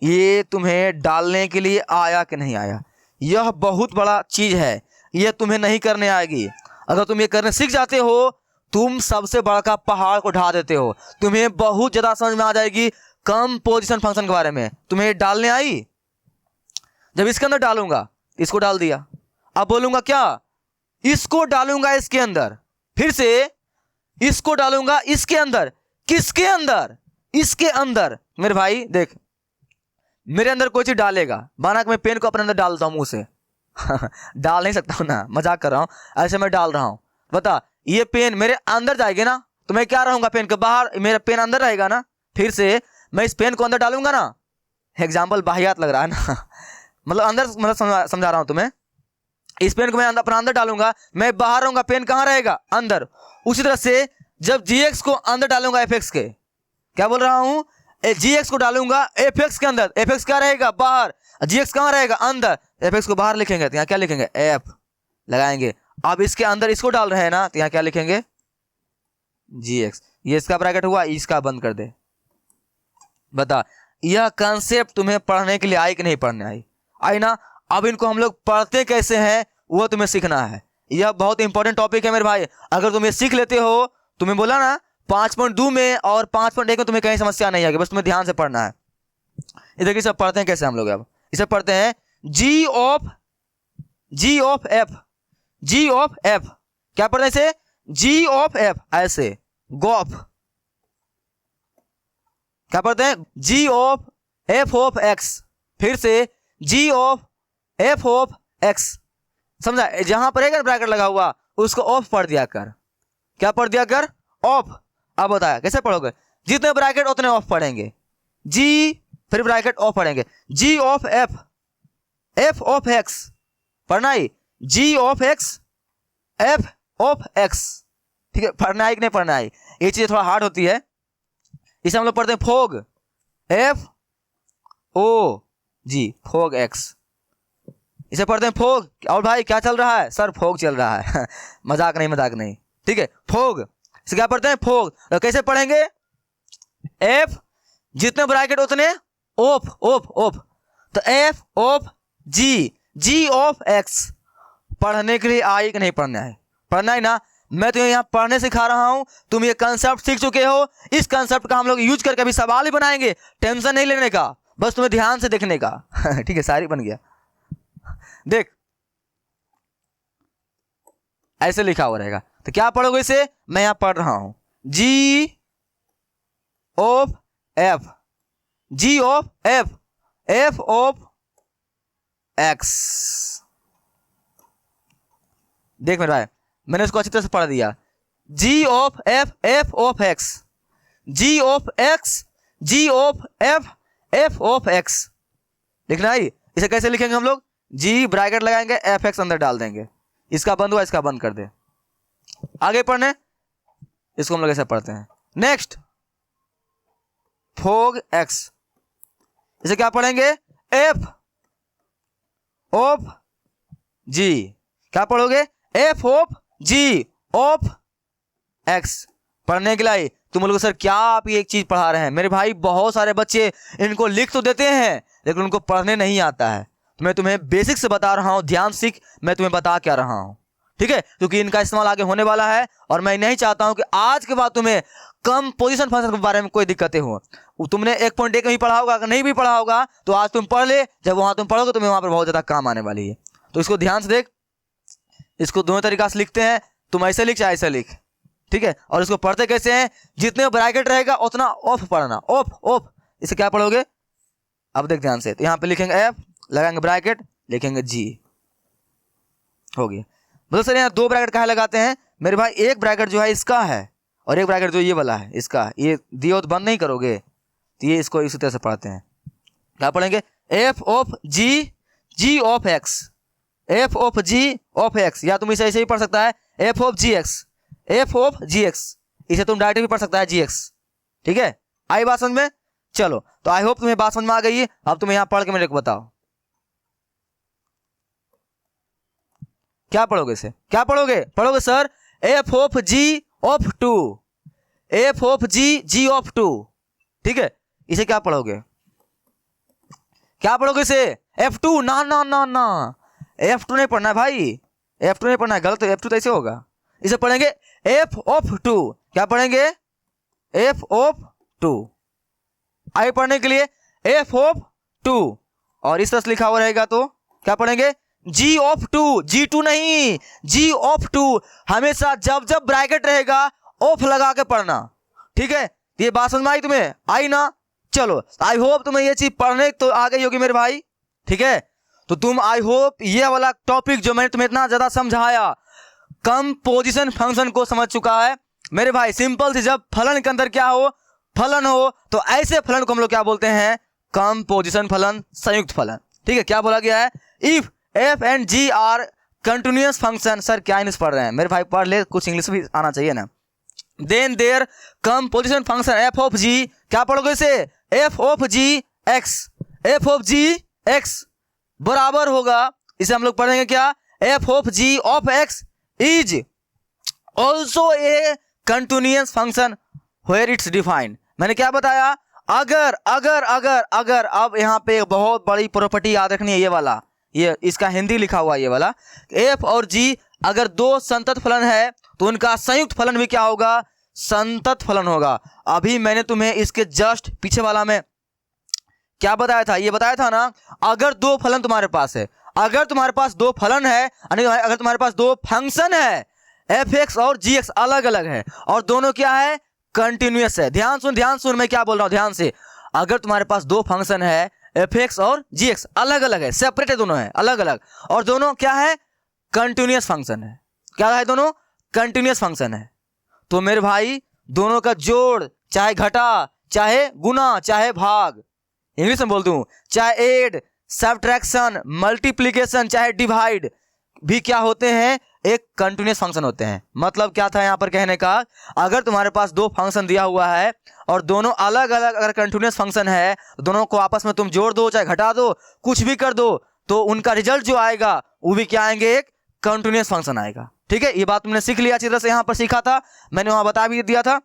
ये तुम्हें डालने के लिए आया कि नहीं आया? यह बहुत बड़ा चीज है, यह तुम्हें नहीं करने आएगी। अगर तुम ये करने सीख जाते हो, तुम सबसे बड़ा पहाड़ को ढा देते हो। तुम्हें बहुत ज्यादा समझ में आ जाएगी कंपोजिशन फंक्शन के बारे में। तुम्हें डालने आई? जब इसके अंदर डालूंगा, इसको डाल दिया, अब बोलूंगा क्या? इसको डालूंगा इसके अंदर, फिर से इसको डालूंगा इसके अंदर। किसके अंदर? इसके अंदर। मेरे भाई देख, मेरे अंदर कोई चीज डालेगा, माना कि मैं पेन को अपने अंदर डालता हूं मुंह से डाल नहीं सकता हूं ना, मजाक कर रहा हूं, ऐसे मैं डाल रहा हूं। बता, ये पेन मेरे अंदर जाएगी ना, तो मैं क्या रहूंगा पेन के बाहर, मेरा पेन अंदर रहेगा ना। फिर से मैं इस पेन को अंदर डालूंगा ना, एग्जाम्पल बाहियात लग रहा है ना मतलब अंदर, मतलब समझा रहा हूं तुम्हें। इस पेन को मैं अपना अंदर डालूंगा, मैं बाहर रहूंगा, पेन कहां रहेगा? अंदर। उसी तरह से जब gx को अंदर डालूंगा fx के, क्या बोल रहा हूं, gx को डालूंगा fx के अंदर, fx क्या रहेगा? बाहर। gx कहां रहेगा? अंदर। fx को बाहर लिखेंगे तो यहाँ क्या लिखेंगे? f लगाएंगे। अब इसके अंदर इसको डाल रहे हैं ना, तो यहाँ क्या लिखेंगे? gx। ये इसका ब्रैकेट हुआ, इसका बंद कर दे। बता, यह कंसेप्ट तुम्हें पढ़ने के लिए आई कि नहीं पढ़ने आई? आई ना। अब इनको हम लोग पढ़ते कैसे हैं वो तुम्हें सीखना है। यह बहुत इंपॉर्टेंट टॉपिक है मेरे भाई। अगर तुम ये सीख लेते हो, तुम्हें बोला ना 5.2 में और 5.1 में तुम्हें कहीं समस्या नहीं आएगी, बस तुम्हें ध्यान से पढ़ना है। इधर की सब पढ़ते हैं कैसे हम लोग? अब इसे पढ़ते हैं g ऑफ f। क्या पढ़ते हैं इसे? g ऑफ f, ऐसे गॉफ। क्या पढ़ते हैं? g of f of x, फिर से g of f of x। समझा? जहां पर है ब्रैकेट लगा हुआ उसको ऑफ पढ़ दिया कर। क्या पढ़ दिया कर? ऑफ। अब बताया कैसे पढ़ोगे? जितने ब्रैकेट उतने ऑफ पढ़ेंगे। g फिर ब्रैकेट ऑफ पढ़ेंगे। g of f of x पढ़ना ही, g of x f of x। ठीक है, पढ़ना है कि नहीं पढ़ना है? ये चीज थोड़ा हार्ड होती है। इसे हम लोग पढ़ते हैं fog, f o g, fog x। इसे पढ़ते हैं फोग। और भाई क्या चल रहा है? सर फोग चल रहा है मजाक नहीं। ठीक है, फोग। इसे क्या पढ़ते हैं? फोग। तो कैसे पढ़ेंगे? f जितने ब्रैकेट उतने ऑफ। तो f of g of x। पढ़ने के लिए आई कि नहीं पढ़ना है? पढ़ना है ना। मैं तुम्हें यहाँ पढ़ने सिखा रहा हूं, तुम ये कंसेप्ट सीख चुके हो। इस कंसेप्ट का हम लोग यूज करके अभी सवाल ही बनाएंगे। टेंशन नहीं लेने का, बस तुम्हें ध्यान से देखने का ठीक है, सारी बन गया। देख ऐसे लिखा हुआ रहेगा, तो क्या पढ़ोगे इसे? मैं यहां पढ़ रहा हूं g of f of x। देख मेरे भाई, मैंने इसको अच्छी तरह से पढ़ दिया। g of f of x, g of x g of f of x लिखना है। इसे कैसे लिखेंगे हम लोग? g ब्रैकेट लगाएंगे, fx अंदर डाल देंगे। इसका बंद हुआ, इसका बंद कर दे। आगे पढ़ने, इसको हम लोग ऐसे पढ़ते हैं। Next, fog x। इसे क्या पढ़ेंगे? f of g। क्या पढ़ोगे? f of g of x। पढ़ने के लिए तुम लोग, सर क्या आप ये एक चीज पढ़ा रहे हैं? मेरे भाई बहुत सारे बच्चे इनको लिख तो देते हैं लेकिन उनको पढ़ने नहीं आता है। मैं तुम्हें बेसिक से बता रहा हूं, ध्यान सीख, मैं तुम्हें बता क्या रहा हूं। ठीक है, क्योंकि इनका इस्तेमाल आगे होने वाला है और मैं नहीं चाहता हूं कि आज के बाद तुम्हें कंपोजिशन फंक्शन के बारे में कोई दिक्कतें हो। तुमने 1.1 में ही पढ़ा होगा, अगर नहीं भी पढ़ा होगा तो आज तुम पढ़ ले, जब वहां तुम पढ़ोगे तुम्हें वहां पर बहुत ज्यादा काम आने वाली है। तो इसको ध्यान से देख। इसको दोनों तरीका से लिखते हैं, तुम ऐसे लिख चाहे ऐसे लिख। ठीक है, और इसको पढ़ते कैसे हैं? जितने ब्रैकेट रहेगा उतना ऑफ पढ़ना। ऑफ। इसे क्या पढ़ोगे? अब देख ध्यान से, तो यहां पे लिखेंगे f, लगाएंगे ब्रैकेट, लिखेंगे g। हो गया। मतलब सर यहाँ 2 ब्रैकेट कहाँ लगाते हैं? मेरे भाई एक ब्रैकेट जो है इसका है और एक ब्रैकेट जो ये वाला है इसका। ये दियो तो बंद नहीं करोगे, तो ये इसको इसी तरह से पढ़ते हैं। क्या पढ़ेंगे? f of g of x, f of g of x। या तुम इसे ऐसे ही पढ़ सकता है f ऑफ gx। इसे तुम डायरेक्ट भी पढ़ सकता है gx। ठीक है, आई बात समझ में? चलो, तो आई होप तुम्हें बात समझ में आ गई है। अब तुम यहां पढ़ के मेरे को बताओ क्या पढ़ोगे? इसे क्या पढ़ोगे sir? f of g of 2, f of g of 2। ठीक है, इसे क्या पढ़ोगे? इसे f2। ना, f2 नहीं पढ़ना है भाई, f2 नहीं पढ़ना है, गलत। f2 तो ऐसे होगा। इसे पढ़ेंगे f ऑफ 2। क्या पढ़ेंगे? f of 2। आई पढ़ने के लिए f ऑफ 2 और इस तरह से लिखा हुआ रहेगा तो क्या पढ़ेंगे? G नहीं, G हमेशा जब जब ब्रैकेट रहेगा ऑफ लगा के पढ़ना, ठीक है। ये बात समझ में आई तुम्हें, आई ना? चलो आई होप तुम्हें ये चीज पढ़ने तो आ गई होगी मेरे भाई, ठीक है। तो तुम आई होप ये वाला टॉपिक जो मैंने तुम्हें इतना ज्यादा समझाया कंपोजिशन फंक्शन को समझ चुका है मेरे भाई। सिंपल से जब फलन के अंदर क्या हो, फलन हो, तो ऐसे फलन को हम लोग क्या बोलते हैं, कंपोजिशन फलन, संयुक्त फलन, ठीक है। क्या बोला गया है, if f and g are continuous function. Sir क्या इंग्लिश पढ़ रहे हैं मेरे भाई, पढ़ ले, कुछ इंग्लिश भी आना चाहिए ना। Then there composition function f of g, क्या पढ़ोगे इसे, एफ ऑफ जी एक्स बराबर होगा, इसे हम लोग पढ़ेंगे क्या, f of g of x is also a continuous function where it's defined. मैंने क्या बताया, अगर अगर अगर अगर अब यहाँ पे बहुत बड़ी प्रॉपर्टी याद रखनी है, ये वाला, ये इसका हिंदी लिखा हुआ ये वाला, एफ और जी अगर दो संतत फलन है तो उनका संयुक्त फलन भी क्या होगा, संतत फलन होगा। अभी मैंने तुम्हें इसके जस्ट पीछे वाला में क्या बताया था, ये बताया था ना, अगर दो फलन तुम्हारे पास है, अगर तुम्हारे पास दो फलन है, अगर तुम्हारे पास दो फंक्शन है, एफ एक्स और जी एक्स अलग अलग है और दोनों क्या है, कंटिन्यूअस है। ध्यान सुन मैं क्या बोल रहा हूं, ध्यान से। अगर तुम्हारे पास दो फंक्शन है, एफ एक्स और जी एक्स अलग अलग है, सेपरेट है, दोनों है अलग अलग, और दोनों क्या है, कंटिन्यूअस फंक्शन है। क्या है, दोनों कंटिन्यूअस फंक्शन है। तो मेरे भाई दोनों का जोड़, चाहे घटा, चाहे गुना, चाहे भाग, इंग्लिश में बोल दूं, चाहे एड, सब्ट्रैक्शन, मल्टीप्लीकेशन, चाहे डिवाइड, भी क्या होते हैं, एक कंटिन्यूअस फंक्शन होते हैं। मतलब क्या था यहाँ पर कहने का, अगर तुम्हारे पास दो फंक्शन दिया हुआ है और दोनों अलग अलग अगर कंटिन्यूअस फंक्शन है, दोनों को आपस में तुम जोड़ दो, चाहे घटा दो, कुछ भी कर दो, तो उनका रिजल्ट जो आएगा वो भी क्या आएंगे, एक कंटिन्यूअस फंक्शन आएगा, ठीक है। ये बात तुमने सीख लिया, अच्छी तरह से यहाँ पर सीखा था, मैंने वहां बता भी दिया था।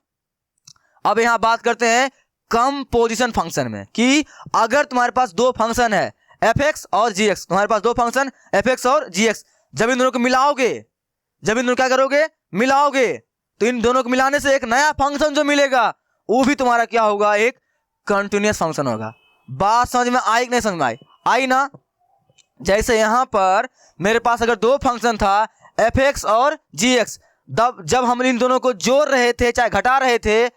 अब यहाँ बात करते हैं कंपोजिशन फंक्शन में, कि अगर तुम्हारे पास दो फंक्शन है, एफ एक्स और जी एक्स, तुम्हारे पास दो फंक्शन एफ एक्स और जी एक्स, जब इन दोनों को मिलाओगे, जब इन दोनों क्या करोगे, मिलाओगे, तो इन दोनों को मिलाने से एक नया फंक्शन जो मिलेगा वो भी तुम्हारा क्या होगा, एक कंटिन्यूअस फंक्शन होगा। बात समझ में आई कि नहीं समझ में आई, आई ना? जैसे यहां पर मेरे पास अगर दो फंक्शन था एफ एक्स और जी एक्स, जब हम इन दोनों को जोड़ रहे थे, चाहे घटा रहे थे,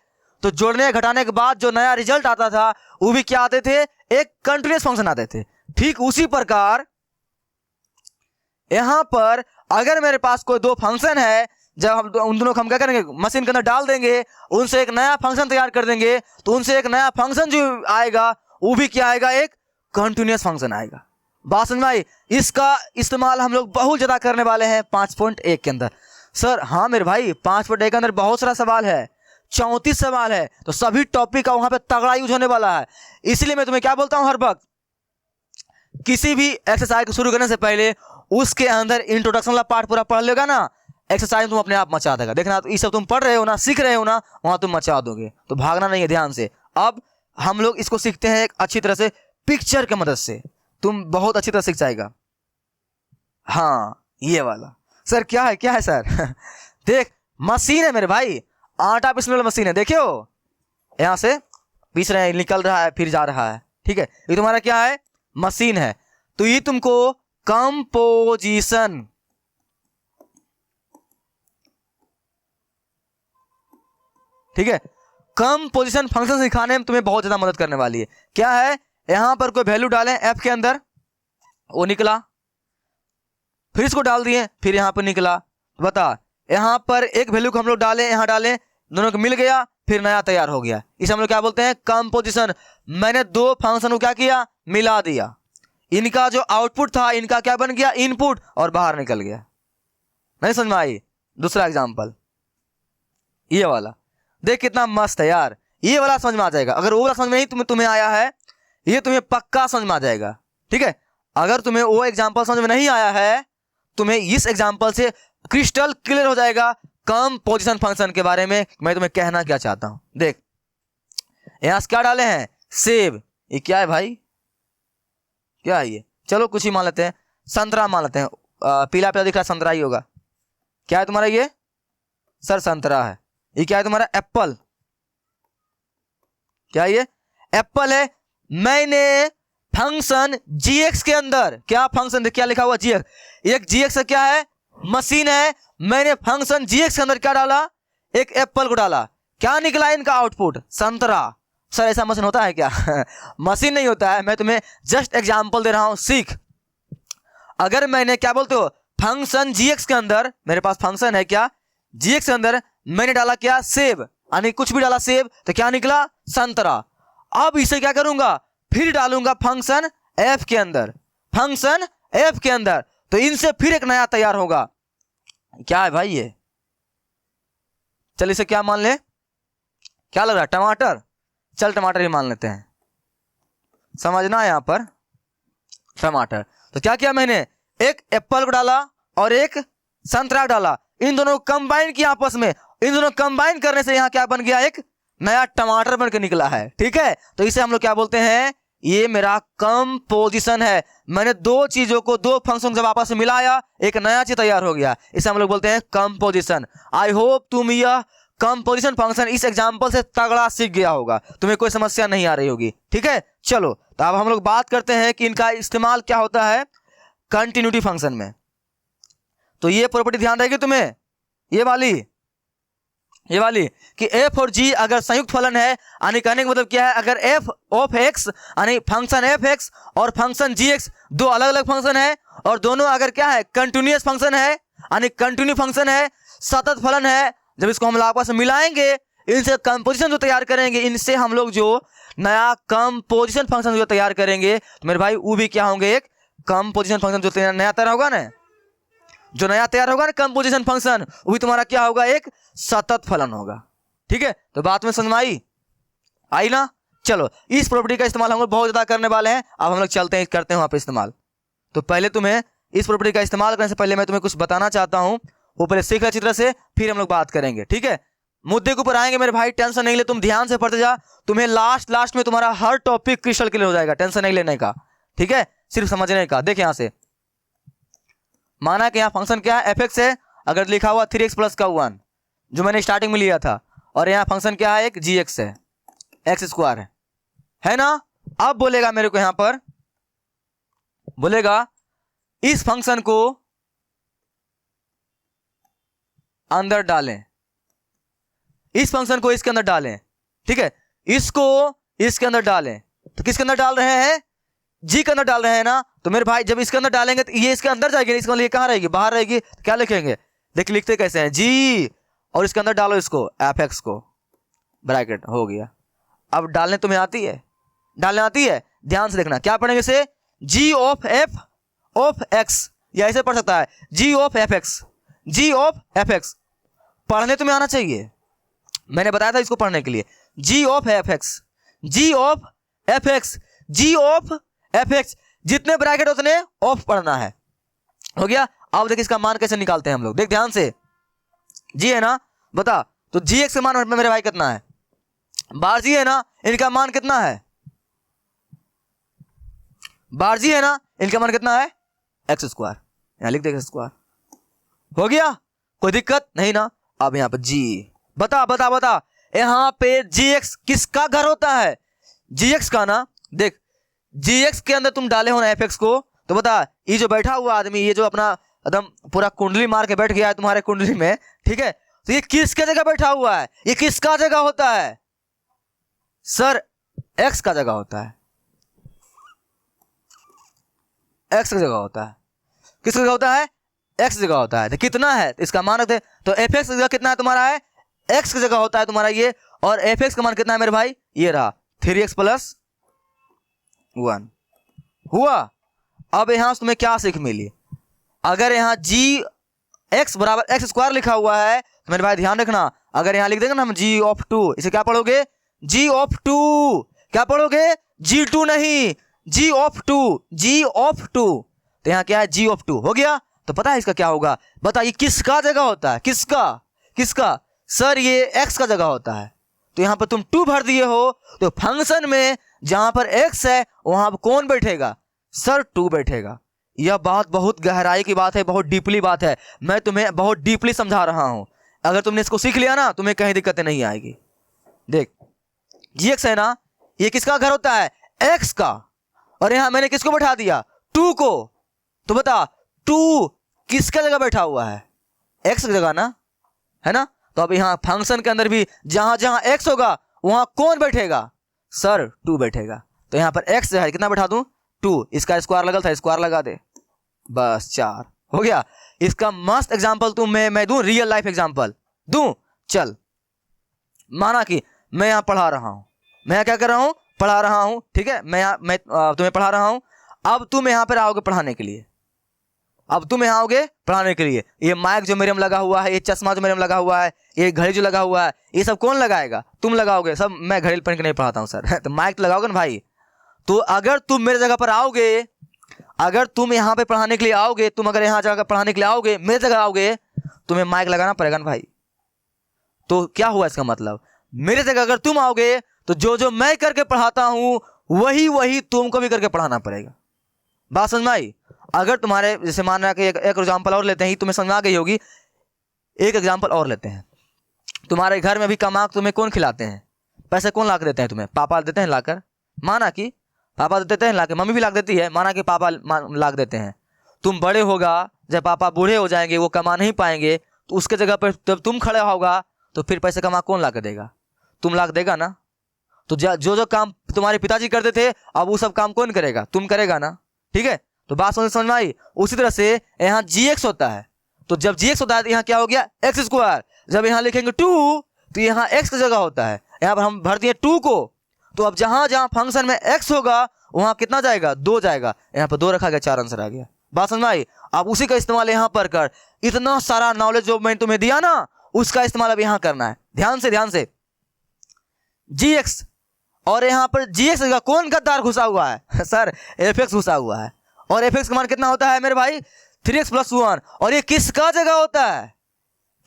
तो जोड़ने घटाने के बाद जो नया रिजल्ट आता था वो भी क्या आते थे, एक कंटिन्यूअस फंक्शन आते थे। ठीक उसी प्रकार यहां पर अगर मेरे पास कोई दो फंक्शन है, जब हम उन दोनों को हम क्या करेंगे, मशीन के अंदर डाल देंगे, उनसे एक नया फंक्शन तैयार कर देंगे, तो उनसे एक नया फंक्शन जो आएगा वो भी क्या आएगा, एक कंटिन्यूअस फंक्शन आएगा। बात समझ में आई? इसका इस्तेमाल हम लोग बहुत ज्यादा करने वाले हैं 5.1 के अंदर। सर हाँ मेरे भाई, 5.1 के अंदर बहुत सारा सवाल है, 34 सवाल है, तो सभी टॉपिक का वहां पे तगड़ा यूज होने वाला है। इसलिए मैं तुम्हें क्या बोलता हूं, हर वक्त किसी भी एक्सरसाइज को शुरू करने से पहले उसके अंदर इंट्रोडक्शन वाला पार्ट पूरा पढ़ लेगा ना, एक्सरसाइज तुम अपने आप मचा देगा। देखना, तो ये सब तुम पढ़ रहे हो ना, सीख रहे हो ना, वहां तुम मचा दोगे, तो भागना नहीं है, ध्यान से। अब हम लोग इसको सीखते हैं एक अच्छी तरह से पिक्चर की मदद से, तुम बहुत अच्छी तरह सीख जाएगा। हाँ ये वाला। सर क्या है, क्या है सर? देख मशीन है मेरे भाई, आटा पीसने वाला मशीन है, देखियो यहां से पीस रहे हैं, निकल रहा है, फिर जा रहा है, ठीक है, ये तुम्हारा क्या है, मशीन है। तो ये तुमको कंपोजिशन, ठीक है, कंपोजिशन फंक्शन सिखाने में तुम्हें बहुत ज्यादा मदद करने वाली है। क्या है, यहां पर कोई वैल्यू डालें एफ के अंदर, वो निकला, फिर इसको डाल दिए, फिर यहां पर निकला, बता यहां पर एक वैल्यू को हम लोग डालें, यहां डालें, दोनों को मिल गया, फिर नया तैयार हो गया, इसे हम लोग क्या बोलते हैं, कंपोजिशन। मैंने दो फंक्शन को क्या किया, मिला दिया, इनका जो आउटपुट था इनका क्या बन गया, इनपुट, और बाहर निकल गया। नहीं समझ में आई? दूसरा एग्जांपल ये वाला, देख कितना मस्त है यार, ये वाला समझ में आ जाएगा। अगर वो वाला समझ में नहीं तुम्हें आया है, ये तुम्हें पक्का समझ में आ जाएगा, ठीक है। अगर तुम्हें वो एग्जांपल समझ में नहीं आया है, तुम्हें इस एग्जांपल से क्रिस्टल क्लियर हो जाएगा कंपोजिशन फंक्शन के बारे में मैं तुम्हें कहना क्या चाहता हूं। देख यहां से क्या डाले हैं, सेब, ये क्या है भाई, क्या है ये, चलो कुछ ही मान लेते हैं, संतरा मान लेते हैं, पीला पीला दिख रहा है, संतरा ही होगा। क्या है तुम्हारा ये, सर संतरा है। ये क्या है तुम्हारा, एप्पल, क्या है ये, एप्पल है। मैंने फंक्शन gx के अंदर, क्या फंक्शन, क्या लिखा हुआ gx, एक gx क्या है, मशीन है। मैंने फंक्शन gx के अंदर क्या डाला, एक एप्पल को डाला, क्या निकला इनका आउटपुट, संतरा। सर ऐसा मशीन होता है क्या? मशीन नहीं होता है, मैं तुम्हें जस्ट एग्जांपल दे रहा हूं, सीख। अगर मैंने क्या बोलते हो, फंक्शन gx के अंदर, मेरे पास फंक्शन है क्या gx के अंदर, मैंने डाला क्या, सेब, यानी कुछ भी डाला सेब, तो क्या निकला, संतरा। अब इसे क्या करूंगा, फिर डालूंगा फंक्शन f के अंदर, फंक्शन f के अंदर, तो इनसे फिर एक नया तैयार होगा। क्या है भाई ये, चल इसे क्या मान ले, क्या लग रहा है, टमाटर। चल टमाटर ही मान लेते हैं, समझना है यहां पर, टमाटर। तो क्या किया मैंने, एक एप्पल को डाला और एक संतरा को डाला, इन दोनों को कंबाइन किया आपस में, इन दोनों कंबाइन करने से यहां क्या बन गया, एक नया टमाटर बनकर निकला है। ठीक है, तो इसे हम लोग क्या बोलते हैं, ये मेरा कंपोजिशन है। मैंने दो चीजों को, दो फंक्शन जब आपस में मिलाया, एक नया चीज तैयार हो गया, इसे हम लोग बोलते हैं कंपोजिशन। आई होप तुम यह कंपोजिशन फंक्शन इस एग्जांपल से तगड़ा सीख गया होगा, तुम्हें कोई समस्या नहीं आ रही होगी। ठीक है, चलो तो अब हम लोग बात करते हैं कि इनका इस्तेमाल क्या होता है कंटिन्यूटी फंक्शन में। तो ये प्रॉपर्टी ध्यान रहेगी तुम्हें, ये वाली कि f और g अगर संयुक्त फलन है, यानी कहने का मतलब क्या है, अगर f ऑफ x यानी फंक्शन f(x) और फंक्शन gx दो अलग अलग फंक्शन है, और दोनों अगर क्या है, कंटिन्यूअस फंक्शन है, यानी कंटिन्यू फंक्शन है, सतत फलन है, जब इसको हम लोग आपस में मिलाएंगे, इनसे कंपोजिशन जो तैयार करेंगे, इनसे हम लोग जो नया कंपोजिशन फंक्शन जो तैयार करेंगे, तो मेरे भाई वो भी क्या होंगे, एक कंपोजिशन फंक्शन जो नया तैयार होगा ना, जो नया तैयार होगा ना कंपोजिशन फंक्शन, वो भी तुम्हारा क्या होगा, एक सतत फलन होगा। ठीक है, तो बात में समझ में आई ना। चलो इस प्रॉपर्टी का इस्तेमाल हम लोग बहुत ज्यादा करने वाले हैं, अब हम लोग चलते हैं, करते हैं वहां पे इस्तेमाल। तो पहले तुम्हें इस प्रॉपर्टी का इस्तेमाल करने से पहले मैं तुम्हें कुछ बताना चाहता हूं, वो पहले सीख अच्छी तरह से, फिर हम लोग बात करेंगे। ठीक है, मुद्दे के ऊपर आएंगे मेरे भाई, टेंशन नहीं ले, तुम ध्यान से पढ़ते जा, तुम्हें लास्ट में तुम्हारा हर टॉपिक क्रिस्टल क्लियर हो जाएगा, टेंशन नहीं लेने का। ठीक है, सिर्फ समझने का। देख यहां से माना कि यहाँ फंक्शन क्या है, fx है, अगर लिखा हुआ 3x प्लस का 1 जो मैंने स्टार्टिंग में लिया था, और यहाँ फंक्शन क्या है, एक gx है, x स्क्वायर है ना। अब बोलेगा मेरे को, यहां पर बोलेगा इस फंक्शन को अंदर डालें, इस फंक्शन को इसके अंदर डालें। ठीक है, इसको इसके अंदर डालें, तो किसके अंदर डाल रहे हैं, जी के अंदर डाल रहे हैं ना। तो मेरे भाई जब इसके अंदर डालेंगे तो ये इसके अंदर जाएगी, इसके अंदर ये कहां रहेगी, बाहर रहेगी, तो क्या लिखेंगे, देख लिखते कैसे हैं, जी, और इसके अंदर डालो इसको f(x) को, ब्रैकेट हो गया। अब डालने तुम्हें आती है, डालने आती है, ध्यान से देखना, क्या पढ़ेंगे इसे, g of f of x, या ऐसे पढ़ सकता है g of fx, g of fx, पढ़ने तुम्हें आना चाहिए, मैंने बताया था इसको पढ़ने के लिए, g of fx, g of fx, g of fx, जितने ब्रैकेट उतने ऑफ पढ़ना है। हो गया। अब देख इसका मान कैसे निकालते हैं हम लोग, देख ध्यान से, जी है ना, बता, तो gx का मान मेरे भाई कितना है, बार जी है ना, इनका मान कितना है, बार जी है ना, इनका मान कितना है, एक्स स्क्वायर, यहां लिख देगा स्क्वायर। हो गया, कोई दिक्कत नहीं ना। अब यहां पर जी, बता बता बता, यहां पे gx किसका घर होता है, gx का ना। देख gx के अंदर तुम डाले हो ना fx को, तो बता ये जो बैठा हुआ आदमी, ये जो अपना एकदम पूरा कुंडली मार के बैठ गया है तुम्हारे कुंडली में, ठीक है, तो ये किसके जगह बैठा हुआ है, ये किसका जगह होता है, सर x का जगह होता है, x का जगह होता है, किसका जगह होता है, x जगह होता है। तो कितना है, इसका मान रखते, तो fx जगह कितना है तुम्हारा, है x की जगह होता है तुम्हारा ये, और fx का मान कितना है मेरे भाई, ये रहा 3x प्लस 1 हुआ। अब यहां से तुम्हें क्या सीख मिली, अगर यहां g x बराबर x स्क्वायर लिखा हुआ है, तो मेरे भाई ध्यान रखना, अगर यहां लिख देंगे ना हम g ऑफ 2, इसे क्या पढ़ोगे, g ऑफ 2, क्या पढ़ोगे, g2 नहीं, g ऑफ 2, g ऑफ 2, तो यहां क्या है, g ऑफ 2 हो गया। तो पता है इसका क्या होगा, बताइए किसका जगह होता है, किसका किसका, सर ये x का जगह होता है। तो यहां पर तुम 2 भर दिए हो, तो फंक्शन में जहां पर x है वहां पर कौन बैठेगा, सर 2 बैठेगा। यह बात बहुत गहराई की बात है, बहुत डीपली बात है, मैं तुम्हें बहुत डीपली समझा रहा हूं। अगर तुमने इसको सीख लिया ना, तुम्हें कहीं दिक्कतें नहीं आएगी। देख gx है ना, ये किसका घर होता है, x का, और यहाँ मैंने किसको बैठा दिया, 2 को। तो बता 2 किसका जगह बैठा हुआ है, x की जगह ना, है ना। तो अब यहाँ फंक्शन के अंदर भी जहां जहां x होगा वहां कौन बैठेगा सर, 2 बैठेगा। तो यहाँ पर x है कितना बैठा दूं, 2, इसका स्क्वायर लगल था, स्क्वायर लगा दे, बस 4 हो गया। इसका मस्त एग्जांपल तू मैं दूं, रियल लाइफ एग्जांपल दूं। चल माना कि मैं यहाँ पढ़ा रहा हूं, मैं यहाँ क्या कर रहा हूं, पढ़ा रहा हूं, ठीक है। मैं तुम्हें पढ़ा रहा हूं। अब तुम यहाँ पर आओगे पढ़ाने के लिए, अब तुम यहाँ आओगे पढ़ाने के लिए। ये माइक जो मेरे में लगा हुआ है, ये चश्मा जो मेरे में लगा हुआ है, ये घड़ी जो लगा हुआ है, ये सब कौन लगाएगा, तुम लगाओगे सब। मैं घड़ी पहन के नहीं पढ़ाता हूँ सर तो माइक तो लगाओगे ना भाई। तो अगर तुम मेरे जगह पर आओगे, अगर तुम यहाँ पे पढ़ाने के लिए आओगे, तुम अगर यहाँ जाकर पढ़ाने के लिए आओगे, मेरे जगह आओगे, तुम्हें माइक लगाना पड़ेगा ना भाई। तो क्या हुआ इसका मतलब, मेरे जगह अगर तुम आओगे तो जो जो मैं करके पढ़ाता हूं वही वही तुमको भी करके पढ़ाना पड़ेगा। बात समझ में आई। अगर तुम्हारे जैसे मान रहा कि एक एग्जाम्पल और लेते हैं, तुम्हें समझ आ गई होगी। एक एग्जाम्पल और लेते हैं, तुम्हारे घर में भी कमा तुम्हें कौन खिलाते हैं, पैसे कौन ला के देते हैं तुम्हें, पापा देते हैं लाकर। माना कि पापा देते हैं लाके, मम्मी भी ला देती है, माना कि पापा ला देते हैं। तुम बड़े होगा, जब पापा बूढ़े हो जाएंगे, वो कमा नहीं पाएंगे, तो उसके जगह पर जब तुम खड़े होगा तो फिर पैसे कमा कौन ला के देगा, तुम ला के देगा ना। तो जो जो काम तुम्हारे पिताजी करते थे, अब वो सब काम कौन करेगा, तुम करेगा ना, ठीक है। तो बात समझ में आई। उसी तरह से यहाँ gx होता है, तो जब gx होता है तो यहाँ क्या हो गया, एक्स स्क्वायर। जब यहाँ लिखेंगे 2 तो यहाँ x की जगह होता है, यहाँ पर हम भर दिए 2 को। तो अब जहां जहां फंक्शन में x होगा वहां कितना जाएगा, 2 जाएगा। यहाँ पर 2 रखा गया, 4 आंसर आ गया। बात समझ में आई। अब उसी का इस्तेमाल यहाँ पर कर। इतना सारा नॉलेज जो मैंने तुम्हें दिया ना, उसका इस्तेमाल अब यहाँ करना है। ध्यान से gx, और यहाँ पर gx का कौन गद्दार घुसा हुआ है सर, fx घुसा हुआ है। और fx का मान कितना होता है मेरे भाई, 3x + 1। और ये किसका जगह होता है,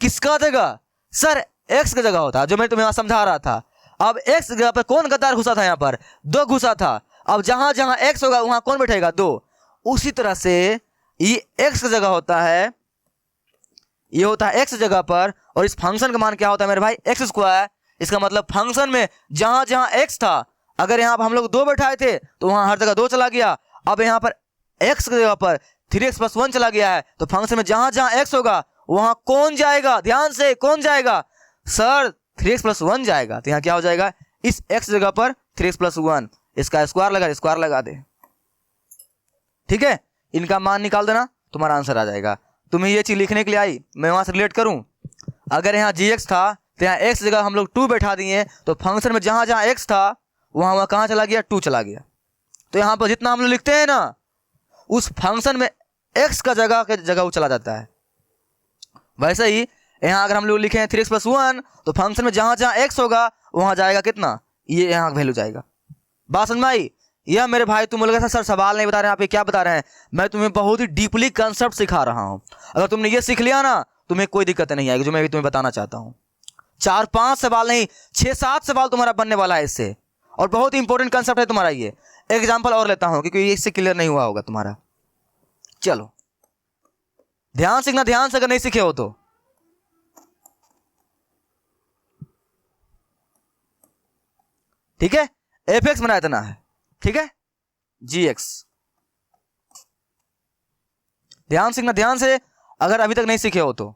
किसका जगह सर, x की जगह होता है, जो मैं तुम्हें समझा रहा था। अब x की जगह पर कौन गद्दार घुसा था, यहाँ पर 2 घुसा था। अब जहां जहां x होगा वहां कौन बैठेगा, 2। उसी तरह से ये x की जगह होता है, ये होता है x जगह पर। और इस फंक्शन का मान क्या होता है मेरे भाई, x स्क्वायर। इसका मतलब फंक्शन में जहां जहां x था, अगर यहाँ पर हम लोग 2 बैठाए थे तो वहां हर जगह 2 चला गया। अब यहाँ पर x की जगह पर 3x + 1 चला गया है, तो फंक्शन में जहां जहां x होगा वहां कौन जाएगा, ध्यान से, कौन जाएगा सर, 3x + 1 जाएगा। तो यहाँ क्या हो जाएगा, इस x जगह पर 3x + 1, इसका स्क्वायर लगा दे, ठीक है। इनका मान निकाल देना, तुम्हारा आंसर आ जाएगा। तुम्हें ये चीज लिखने के लिए आई, मैं वहां से रिलेट करूं। अगर यहाँ gx था तो यहाँ x जगह हम लोग 2 बैठा दिए, तो फंक्शन में जहां जहां x था वहां वहां कहाँ चला गया, 2 चला गया। तो यहाँ पर जितना हम लोग लिखते हैं ना, उस फंक्शन में x का जगह वो चला जाता है। वैसे ही यहाँ अगर हम लोग लिखे हैं 3x + 1, तो फंक्शन में जहां जहां x होगा वहां जाएगा कितना, ये यहाँ वैल्यू जाएगा। बात समझ में आई। यह मेरे भाई तुम बोलेगा सर सवाल नहीं बता रहे हैं आप, ये क्या बता रहे हैं। मैं तुम्हें बहुत ही डीपली कंसेप्ट सिखा रहा हूँ। अगर तुमने ये सीख लिया ना, तुम्हें कोई दिक्कत नहीं आएगी, जो मैं भी तुम्हें बताना चाहता हूँ। 4-5 सवाल नहीं, 6-7 सवाल तुम्हारा बनने वाला है इससे, और बहुत ही इंपॉर्टेंट कंसेप्ट है तुम्हारा ये। एग्जाम्पल और लेता हूँ क्योंकि इससे क्लियर नहीं हुआ होगा तुम्हारा। चलो ध्यान सीखना, ध्यान से, अगर नहीं सीखे हो तो। ठीक है, fx बना इतना है, ठीक है, gx। ध्यान सीखना, ध्यान से, अगर अभी तक नहीं सीखे हो तो।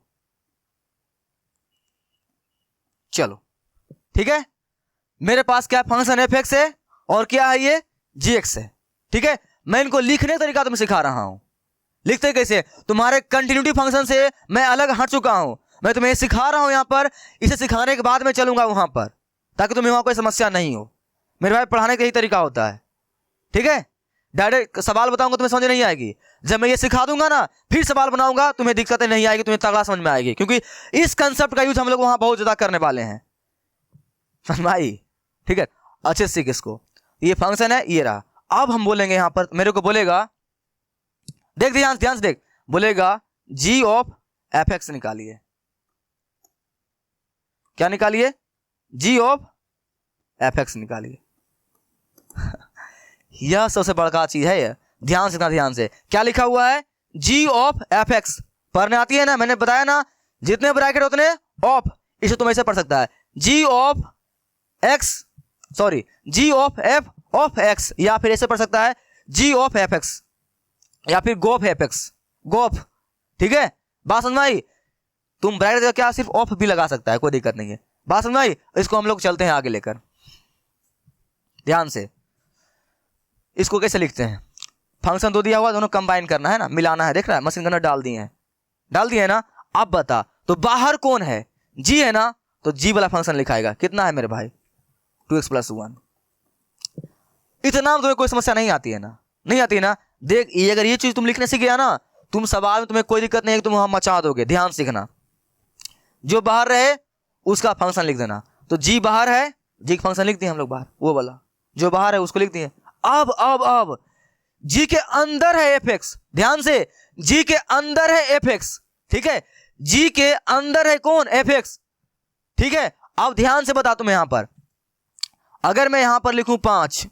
चलो ठीक है, मेरे पास क्या फंक्शन fx है और क्या है ये gx है, ठीक है। मैं इनको लिखने का तरीका तुम्हें सिखा रहा हूं। लिखते कैसे, तुम्हारे कंटिन्यूटी फंक्शन से मैं अलग हट चुका हूं, मैं तुम्हें सिखा रहा हूं यहां पर। इसे सिखाने के बाद मैं चलूंगा वहां पर, ताकि तुम्हें वहां कोई समस्या नहीं हो। मेरे भाई पढ़ाने का यही तरीका होता है, ठीक है। डायरेक्ट सवाल बताऊंगा तुम्हें समझ नहीं आएगी। जब मैं ये सिखा दूंगा ना, फिर सवाल बनाऊंगा, तुम्हें दिक्कतें नहीं आएगी, तुम्हें तगड़ा समझ में आएगी, क्योंकि इस कंसेप्ट का यूज हम लोग वहां बहुत ज्यादा करने वाले हैं, समझ में आई, ठीक है। अच्छे से सीख इसको। ये फंक्शन है, ये रहा। अब हम बोलेंगे यहां पर, मेरे को बोलेगा, देख ध्यान से देख, बोलेगा g(f(x) निकालिए। क्या निकालिए, g(f(x) निकालिए। यह सबसे बड़का चीज है ये, ध्यान से, ध्यान से। क्या लिखा हुआ है, g(f(x) पढ़ने आती है ना, मैंने बताया ना, जितने ब्रैकेट उतने ऑफ। इसे तुम ऐसे पढ़ सकता है, g(f(x), या फिर ऐसे पढ़ सकता है जी ऑफ एफ एक्स या फिर गोफ एफ एक्स, गोफ, ठीक है, बात समझ में आई। तुम ब्रैकेट जगह क्या सिर्फ ऑफ भी लगा सकता है, कोई दिक्कत नहीं है, बात समझ में आई। इसको हम लोग चलते हैं आगे लेकर, ध्यान से। इसको कैसे लिखते हैं, फंक्शन दो दिया हुआ, दोनों कंबाइन करना है ना, मिलाना है, देख रहा है, मशीन गनर डाल दिए हैं, डाल दिए है ना। अब बता, तो बाहर कौन है, जी है ना, तो जी वाला फंक्शन लिखाएगा, कितना है मेरे भाई 2x + 1। इतना तुम्हें कोई समस्या नहीं आती है ना, नहीं आती है ना। देख ये अगर ये चीज तुम लिखने सीख गया ना, तुम सवाल में तुम्हें कोई दिक्कत नहीं है, तुम वहां मचा दोगे। ध्यान सीखना, जो बाहर रहे उसका फंक्शन लिख देना। तो जी बाहर है, जी का फंक्शन लिख दिए हम लोग बाहर, वो वाला जो बाहर है उसको लिख दिए। अब जी के अंदर है एफ एक्स, ध्यान से, जी के अंदर है एफ एक्स, ठीक है, जी के अंदर है कौन, एफ एक्स, ठीक है। अब ध्यान से बता तुम्हें, यहां पर अगर मैं यहां पर लिखूं 5,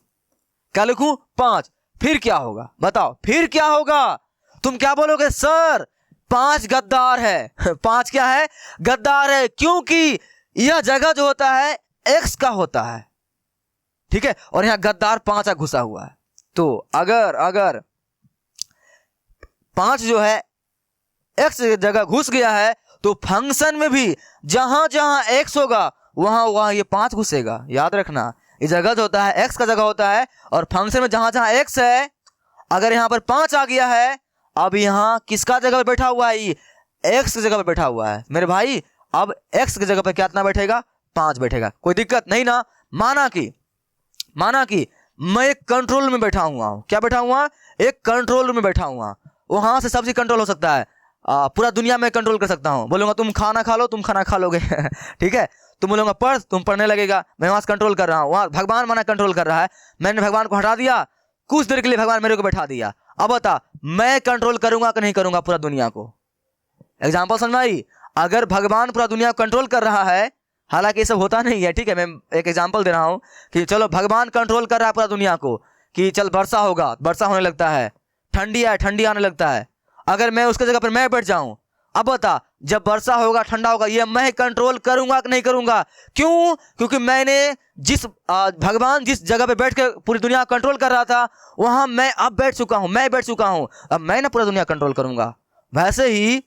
क्या लिखूं 5, फिर क्या होगा बताओ, फिर क्या होगा। तुम क्या बोलोगे, सर 5 गद्दार है 5 क्या है, गद्दार है, क्योंकि यह जगह जो होता है एक्स का होता है, ठीक है, और यहां गद्दार 5 घुसा हुआ है। तो अगर 5 जो है एक्स जगह घुस गया है, तो फंक्शन में भी जहां जहां एक्स होगा वहां वहां ये 5 घुसेगा। याद रखना, ये जगह जो होता है एक्स का जगह होता है, और फंक्शन में जहां जहां एक्स है, अगर यहां पर 5 आ गया है, अब यहां किसका जगह पर बैठा हुआ है, ये एक्स की जगह पर बैठा हुआ है मेरे भाई। अब एक्स की जगह पर कितना बैठेगा, 5 बैठेगा, कोई दिक्कत नहीं ना। माना कि मैं एक कंट्रोल में बैठा हुआ हूं, क्या बैठा हुआ, एक कंट्रोल रूम में बैठा हुआ, वहां से सब चीज कंट्रोल हो सकता है, पूरा दुनिया में कंट्रोल कर सकता हूं। बोलूंगा तुम खाना खा लो, तुम खाना खा लोगे ठीक है, तुम बोलूंगा पढ़, तुम पढ़ने लगेगा, मैं वहां से कंट्रोल कर रहा हूं। वहां भगवान माना कंट्रोल कर रहा है, मैंने भगवान को हटा दिया, कुछ देर के लिए भगवान मेरे को बैठा दिया। अब बता, मैं कंट्रोल करूंगा कि नहीं करूंगा पूरा दुनिया को। एग्जाम्पल समझ में आई, अगर भगवान पूरा दुनिया को कंट्रोल कर रहा है, हालांकि ये सब होता नहीं है, ठीक है, मैं एक एग्जांपल दे रहा हूं कि चलो भगवान कंट्रोल कर रहा है पूरा दुनिया को, कि चल वर्षा होगा, वर्षा होने लगता है, ठंडी है, ठंडी आने लगता है। अगर मैं उसके जगह पर मैं बैठ जाऊं, अब बता, जब वर्षा होगा, ठंडा होगा, ये मैं कंट्रोल करूंगा कि नहीं करूंगा, क्यों, क्योंकि मैंने भगवान जिस जगह पे बैठ के पूरी दुनिया कंट्रोल कर रहा था, वहां मैं अब बैठ चुका हूं, अब मैं ना पूरा दुनिया कंट्रोल करूंगा। वैसे ही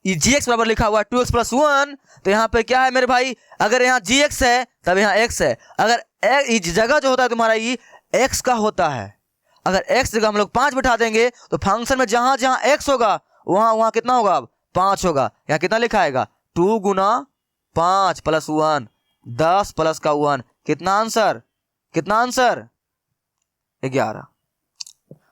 जी एक्स बराबर लिखा हुआ है 2x + 1, तो यहाँ पे क्या है मेरे भाई, अगर यहाँ जी एक्स है तब यहाँ x है। अगर जगह जो होता है तुम्हारा ये x का होता है, अगर x जगह हम लोग 5 बिठा देंगे, तो फंक्शन में जहां जहां x होगा वहां वहां कितना होगा, अब 5 होगा। यहाँ कितना लिखा आएगा, 2 × 5 + 1, 10 + का 1, कितना आंसर 11।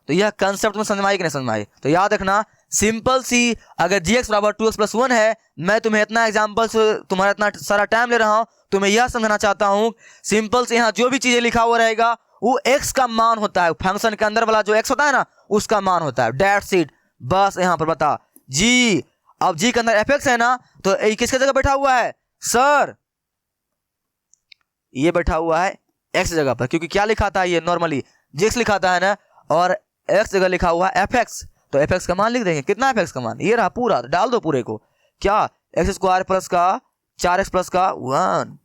तो यह कंसेप्ट में समझ में आई कि नहीं समझ में आई। तो याद रखना, सिंपल सी, अगर gx बराबर 2x + 1 है, मैं तुम्हें इतना एग्जांपल से तुम्हारा इतना सारा टाइम ले रहा हूं, तुम्हें यह समझना चाहता हूं, सिंपल से यहाँ जो भी चीजें लिखा हुआ रहेगा वो x का मान होता है, फंक्शन के अंदर वाला जो x होता है ना उसका मान होता है, दैट्स इट। बस यहाँ पर बता g, अब g के अंदर fx है ना, तो किसके जगह बैठा हुआ है, सर ये बैठा हुआ है x जगह पर, क्योंकि क्या लिखा था ये नॉर्मली gx लिखा था है ना, और x जगह लिखा हुआ है fx, तो fx का मान लिख देंगे। कितना fx का मान, ये रहा पूरा, डाल दो पूरे को, क्या x² + का 4x + का 1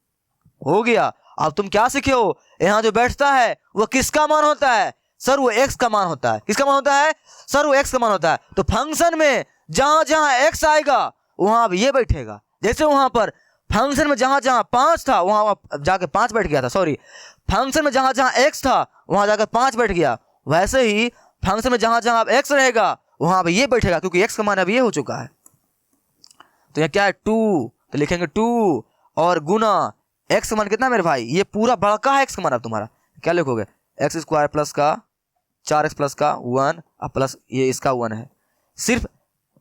हो गया। अब तुम क्या सीखे हो, यहाँ जो बैठता है वो किसका मान होता है, सर वो x का मान होता है। किसका मान होता है, सर वो x का मान होता है। तो फंक्शन में जहां जहां x आएगा वहां अब ये बैठेगा, जैसे वहां पर फंक्शन में जहां जहां 5 था वहां जाके 5 बैठ गया था, सॉरी, फंक्शन में जहां जहां x था वहां जाकर 5 बैठ गया, वैसे ही फंक्शन में जहां जहां अब x रहेगा वहां अब ये बैठेगा, क्योंकि x का मान अब ये हो चुका है। तो यहाँ क्या है 2, तो लिखेंगे 2 और गुना x का मान कितना मेरे भाई, ये पूरा बड़का है x का मान। अब तुम्हारा क्या लिखोगे, x² + का 4x + का 1 अब प्लस ये इसका 1 है, सिर्फ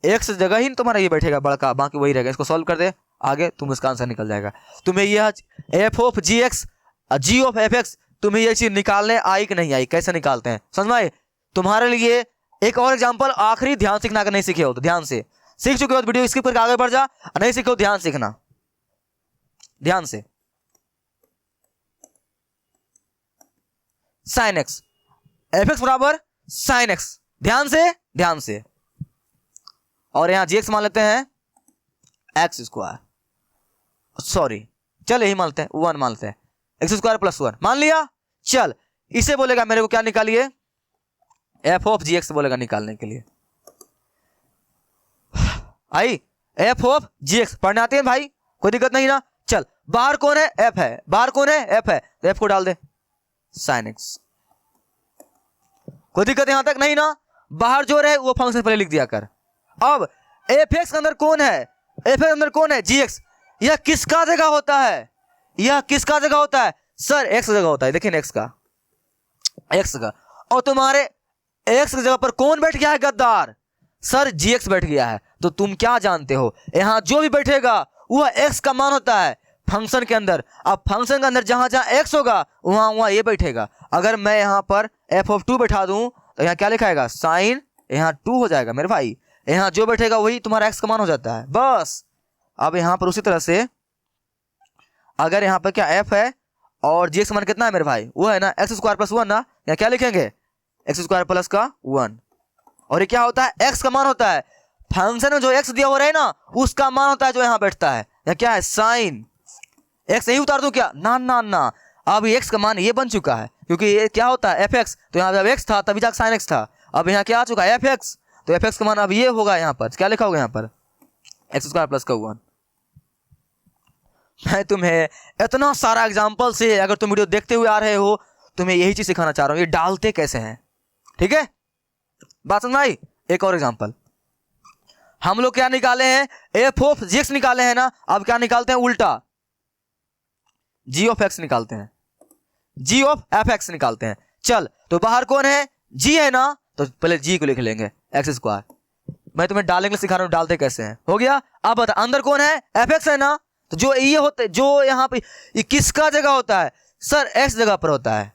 x जगह ही तुम्हारा ये बैठेगा बड़का, बाकी वही रहेगा। इसको सॉल्व कर दे आगे, तुम इसका आंसर निकल जाएगा। तुम्हें यह f(g(x) g(f(x) तुम्हें ये चीज निकालने आई कि नहीं आई, कैसे निकालते हैं समझ में आए। तुम्हारे लिए एक और एग्जांपल आखिरी, ध्यान सीखना, अगर नहीं सीखे हो तो ध्यान से, सीख चुके हो तो वीडियो स्किप करके आगे बढ़ जा, नहीं सीखे हो ध्यान सीखना, ध्यान से। sin x, fx बराबर sin x, ध्यान से, और यहां gx मान लेते हैं x², सॉरी चल यही मानते हैं 1 मानते हैं, x² + 1 मान लिया। चल इसे बोलेगा मेरे को क्या निकालिए, एफ ऑफ जी एक्स बोलेगा निकालने के लिए। If of g x पढ़ने आते हैं भाई, कोई दिक्कत नहीं ना। चल बाहर कौन है, एफ है, बाहर कौन है, एफ है, तो एफ को डाल दे साइन एक्स। कोई दिक्कत यहां तक नहीं ना। बाहर जो रहे वो फंक्शन पहले लिख दिया कर। अब एफ एक्स के अंदर कौन है, एफ एक्स के अंदर कौन है, जी एक्स। यह किसका जगह होता है, यह किसका जगह होता है सर, एक्स जगह होता है। देखिए एक्स का, एक्स का। और तुम्हारे एक्स की जगह पर कौन बैठ गया है गद्दार, सर जी एक्स बैठ गया है। तो तुम क्या जानते हो, यहां जो भी बैठेगा वह एक्स का मान होता है फंक्शन के अंदर। अब फंक्शन के अंदर जहां जहां एक्स होगा वहां वहां ये बैठेगा। अगर मैं यहां पर एफ ऑफ 2 बैठा दूं तो यहां क्या लिखाएगा, साइन, यहां 2 हो जाएगा मेरे भाई। यहां जो बैठेगा वही तुम्हारा एक्स का मान हो जाता है बस। अब यहां पर उसी तरह से अगर यहां पर क्या एफ है और जी एक्स मान कितना है मेरे भाई, वो है ना एक्स स्क्वायर प्लस 1 ना। या क्या लिखेंगे, एक्स स्क्वायर प्लस का 1। और ये क्या होता है, एक्स का मान होता है फंक्शन में जो एक्स दिया हो रहा है ना उसका मान होता है जो यहां बैठता है। या क्या है, साइन एक्स यही उतार दूं क्या, ना ना ना। अब एक्स का मान ये बन चुका है क्योंकि ये क्या होता है एफ एक्स। तो यहाँ जब एक्स था तभी जाकर साइन एक्स था। अब यहाँ क्या आ चुका है, एफ एक्स। तो एफ एक्स का मान अब ये होगा, यहाँ पर क्या लिखा होगा, यहाँ पर एक्स स्क्वायर प्लस का 1। मैं तुम्हें इतना सारा एग्जाम्पल से, अगर तुम वीडियो देखते हुए आ रहे हो, तुम्हें यही चीज सिखाना चाह रहा हूं, ये डालते कैसे हैं। ठीक है, बात समझ आई। एक और एग्जाम्पल, हम लोग क्या निकाले हैं, एफ ऑफ जी एक्स निकाले हैं ना। अब क्या निकालते हैं, उल्टा जी ऑफ एक्स निकालते हैं, जी ऑफ एफ एक्स निकालते हैं। चल तो बाहर कौन है, जी है ना, तो पहले जी को लिख लेंगे एक्स स्क्वायर। मैं तुम्हें डालेंगे सिखा रहा हूं डालते कैसे हैं, हो गया। अब बता अंदर कौन है, एफ एक्स है ना। तो जो ये होता है, जो यहाँ पे ये किसका जगह होता है, सर एक्स जगह पर होता है।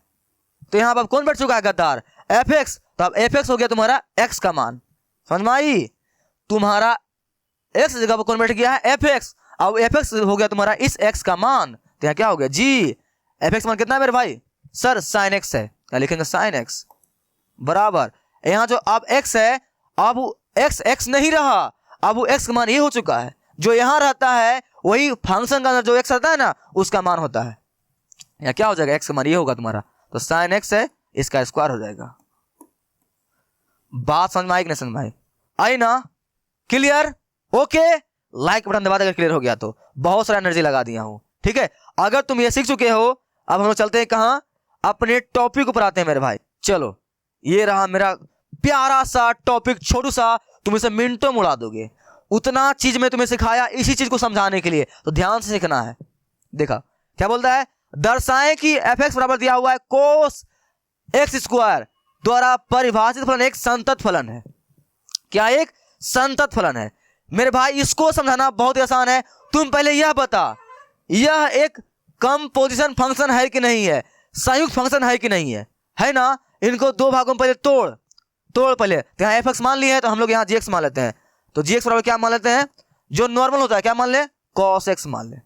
तो यहाँ पर कौन बैठ चुका है गद्दार, एफ एक्स। तो अब एफ एक्स हो गया तुम्हारा एक्स का मान, समझ में आई। तुम्हारा एक्स जगह पर कौन बैठ गया है, एफ एक्स। अब एफ एक्स हो गया तुम्हारा इस एक्स का मान। तो यहाँ क्या हो गया, जी एफ एक्स मान कितना है मेरे भाई, सर साइन एक्स है। क्या लिखेंगे, साइन एक्स बराबर। यहाँ जो अब एक्स है, अब एक्स एक्स नहीं रहा, अब वो एक्स का मान ये हो चुका है। जो यहाँ रहता है वही फंक्शन का अंदर जो एक्स रहता है ना उसका मान होता है। या क्या हो जाएगा, एक्स का मान ये होगा तुम्हारा, तो साइन एक्स है, इसका स्क्वायर हो जाएगा। बात समझ में आई कि नहीं समझ में आई, आई ना, क्लियर, ओके। लाइक बटन दबा देकर क्लियर हो गया तो बहुत सारा एनर्जी लगा दिया हूं। ठीक है, अगर तुम ये सीख चुके हो, अब हम लोग चलते हैं कहां, अपने टॉपिक ऊपर आते हैं मेरे भाई। चलो ये रहा मेरा प्यारा सा टॉपिक, छोटू सा, तुम इसे मिनटों में उड़ा दोगे। उतना चीज मैं तुम्हें सिखाया इसी चीज को समझाने के लिए, तो ध्यान से सीखना है। देखा क्या बोलता है, दर्शाएं कि एफ एक्स बराबर दिया हुआ है कोस एक्स स्क्वायर द्वारा परिभाषित फलन एक संतत फलन है। क्या एक संतत फलन है मेरे भाई, इसको समझाना बहुत ही आसान है। तुम पहले यह बता, यह एक कंपोजिशन फंक्शन है कि नहीं है, संयुक्त फंक्शन है कि नहीं है ना। इनको दो भागों में पहले तोड़ पहले। तो यहाँ एफ एक्स मान लिए हैं तो हम लोग यहाँ जी एक्स मान लेते हैं। तो जी एक्स बराबर क्या मान लेते हैं, जो नॉर्मल होता है क्या मान ले, कॉस एक्स मान ले।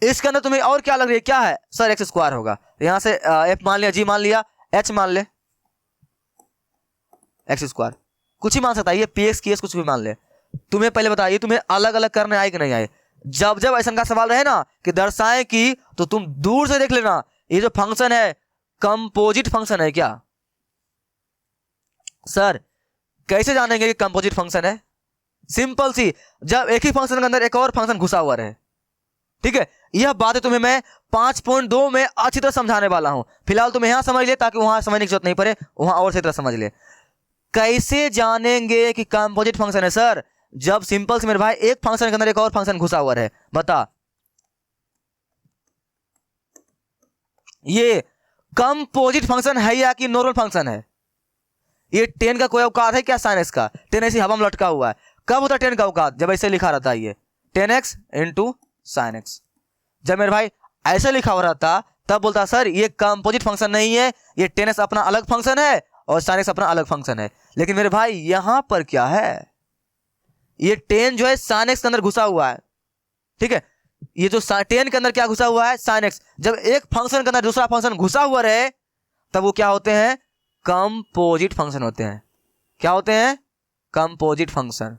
इसके अंदर तुम्हें और क्या लग रही है, क्या है सर एक्स स्क्वायर होगा। यहां से एफ मान लिया, जी मान लिया, एच मान ले, एक्स स्क्वायर कुछ ही मान सकता है, ये पी एक्स की एस कुछ भी मान ले। तुम्हें पहले बताइए तुम्हें अलग अलग करने आए कि नहीं आए। जब जब ऐसा का सवाल रहे ना कि दर्शाएं कि, तो तुम दूर से देख लेना ये जो फंक्शन है कंपोजिट फंक्शन है क्या। सर कैसे जानेंगे कि कंपोजिट फंक्शन है, सिंपल सी, जब एक ही फंक्शन के अंदर एक और फंक्शन घुसा हुआ रहे। ठीक है, यह बात तुम्हें मैं 5.2 में अच्छी तरह समझाने वाला हूं। फिलहाल तुम यहां समझ ले ताकि वहां समझने की जरूरत नहीं पड़े, वहां और सही तरह समझ ले। कैसे जानेंगे कि कंपोजिट फंक्शन है, सर जब सिंपल से मेरे भाई एक फंक्शन के अंदर एक और फंक्शन घुसा हुआ है। बता ये कंपोजिट फंक्शन है या कि नॉर्मल फंक्शन है। ये 10 का कोई औकात है क्या, साइन एक्स का 10 ऐसी हवा में लटका हुआ है। कब होता है 10 का औकात, जब ऐसे लिखा रहता है ये 10x इंटू साइन एक्स। जब मेरे भाई ऐसे लिखा हो रहा था तब बोलता सर ये कंपोजिट फंक्शन नहीं है, ये 10x अपना अलग फंक्शन है और साइन एक्स अपना अलग फंक्शन है। लेकिन मेरे भाई यहां पर क्या है, ये 10 जो है साइन एक्स के अंदर घुसा हुआ है। ठीक है, ये जो 10 के अंदर क्या घुसा हुआ है, साइन एक्स। जब एक फंक्शन के अंदर दूसरा फंक्शन घुसा हुआ रहे तब वो क्या होते हैं, कंपोजिट फंक्शन होते हैं। क्या होते हैं, कंपोजिट फंक्शन।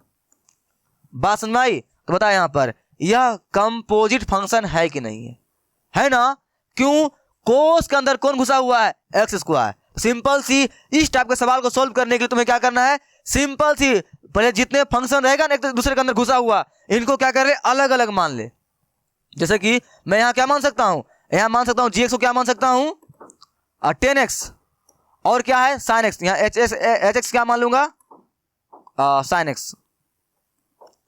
बात समझ में आई तो बता यहां पर यह कंपोजिट फंक्शन है कि नहीं है ना। क्यों, कोस के अंदर कौन घुसा हुआ है, एक्स स्क्वायर। सिंपल सी इस टाइप के सवाल को सोल्व करने के लिए तुम्हें क्या करना है, सिंपल सी पहले जितने फंक्शन रहेगा ना एक दूसरे के अंदर घुसा हुआ, इनको क्या कर ले, अलग अलग मान ले। जैसे कि मैं यहाँ क्या मान सकता हूँ, यहाँ मान सकता हूँ जी एक्स को क्या मान सकता हूँ 10x, और क्या है साइन एक्स, यहाँ एच एक्स क्या मान लूंगा साइन एक्स।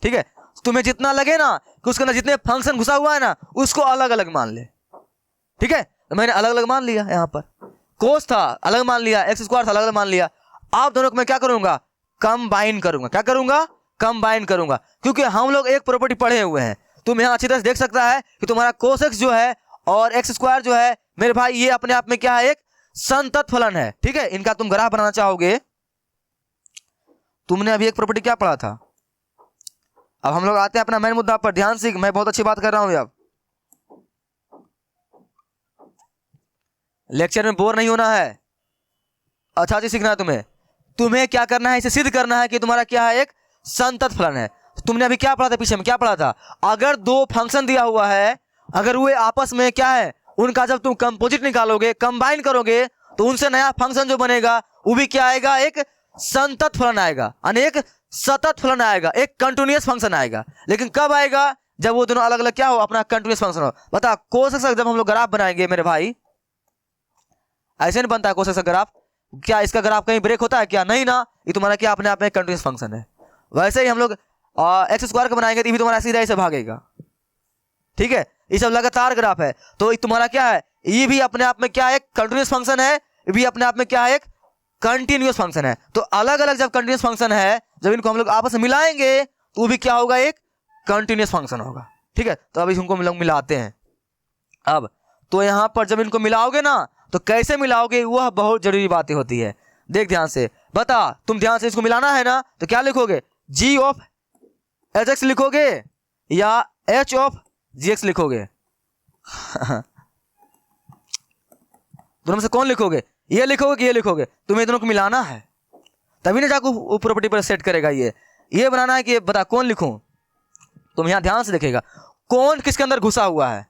ठीक है, तुम्हें जितना लगे ना कि उसके अंदर जितने फंक्शन घुसा हुआ है ना उसको अलग अलग मान ले। ठीक है, तो मैंने अलग अलग मान लिया, यहाँ पर कोस था अलग मान लिया, एक्स स्क्वायर था अलग अलग मान लिया। आप दोनों को मैं क्या करूंगा, कंबाइन करूंगा। क्या करूंगा, कंबाइन करूंगा, क्योंकि हम लोग एक प्रॉपर्टी पढ़े हुए हैं। तुम यहाँ अच्छी तरह से देख सकता है कि तुम्हारा कोस एक्स जो है और एक्स स्क्वायर जो है मेरे भाई ये अपने आप में क्या है, एक संतत फलन है। ठीक है, इनका तुम ग्राफ बनाना चाहोगे, तुमने अभी एक प्रॉपर्टी क्या पढ़ा था। अब हम लोग आते हैं अपना मेन मुद्दा पर, ध्यान से, मैं बहुत अच्छी बात कर रहा हूं। अब लेक्चर में बोर नहीं होना है, अच्छा चीज सीखना है तुम्हें। तुम्हें क्या करना है, इसे सिद्ध करना है कि तुम्हारा क्या है, एक संतत फलन है। तुमने अभी क्या पढ़ा था, पीछे में क्या पढ़ा था, अगर दो फंक्शन दिया हुआ है, अगर वे आपस में क्या है, उनका जब तुम कंपोजिट निकालोगे, कंबाइन करोगे, तो उनसे नया फंक्शन जो बनेगा वो भी क्या आएगा, एक संतत फलन आएगा, यानी एक सतत फलन आएगा, एक कंटिन्यूअस फंक्शन आएगा। लेकिन कब आएगा, जब वो दोनों अलग अलग क्या हो, अपना कंटिन्यूअस फंक्शन हो। बता कोस एक्स जब हम लोग ग्राफ बनाएंगे मेरे भाई, ऐसे नहीं बनता है कोस एक्स का ग्राफ। क्या इसका ग्राफ कहीं ब्रेक होता है क्या, नहीं ना, ये तुम्हारा क्या अपने आप में कंटिन्यूअस फंक्शन है। वैसे ही हम लोग एक्स स्क्वायर का बनाएंगे तो ये भी तुम्हारा सीधा ऐसे भागेगा। ठीक है, ये सब लगातार ग्राफ है, तो तुम्हारा क्या है, ये भी अपने आप में क्या है, एक कंटिन्यूअस फंक्शन है, ये भी अपने आप में क्या है, एक कंटिन्यूअस फंक्शन है। तो अलग अलग जब कंटिन्यूअस फंक्शन है, जब इनको हम लोग आपस में मिलाएंगे तो वो भी क्या होगा, एक कंटिन्यूअस फंक्शन होगा। ठीक है, तो अब इनको हम लोग मिलाते हैं। अब तो यहां पर जब इनको मिलाओगे ना, तो कैसे मिलाओगे, वह बहुत जरूरी बातें होती है। देख ध्यान से, बता तुम ध्यान से इसको मिलाना है ना, तो क्या लिखोगे, जी ऑफ एच एक्स लिखोगे या एच ऑफ जी एक्स लिखोगे दोनों में से कौन लिखोगे, ये लिखोगे कि ये लिखोगे, तुम्हें दोनों को मिलाना है, तभी ना जाकर वो प्रॉपर्टी पर सेट करेगा। ये बनाना है कि बता कौन लिखूं। तुम यहां ध्यान से देखेगा, कौन किसके अंदर घुसा हुआ है,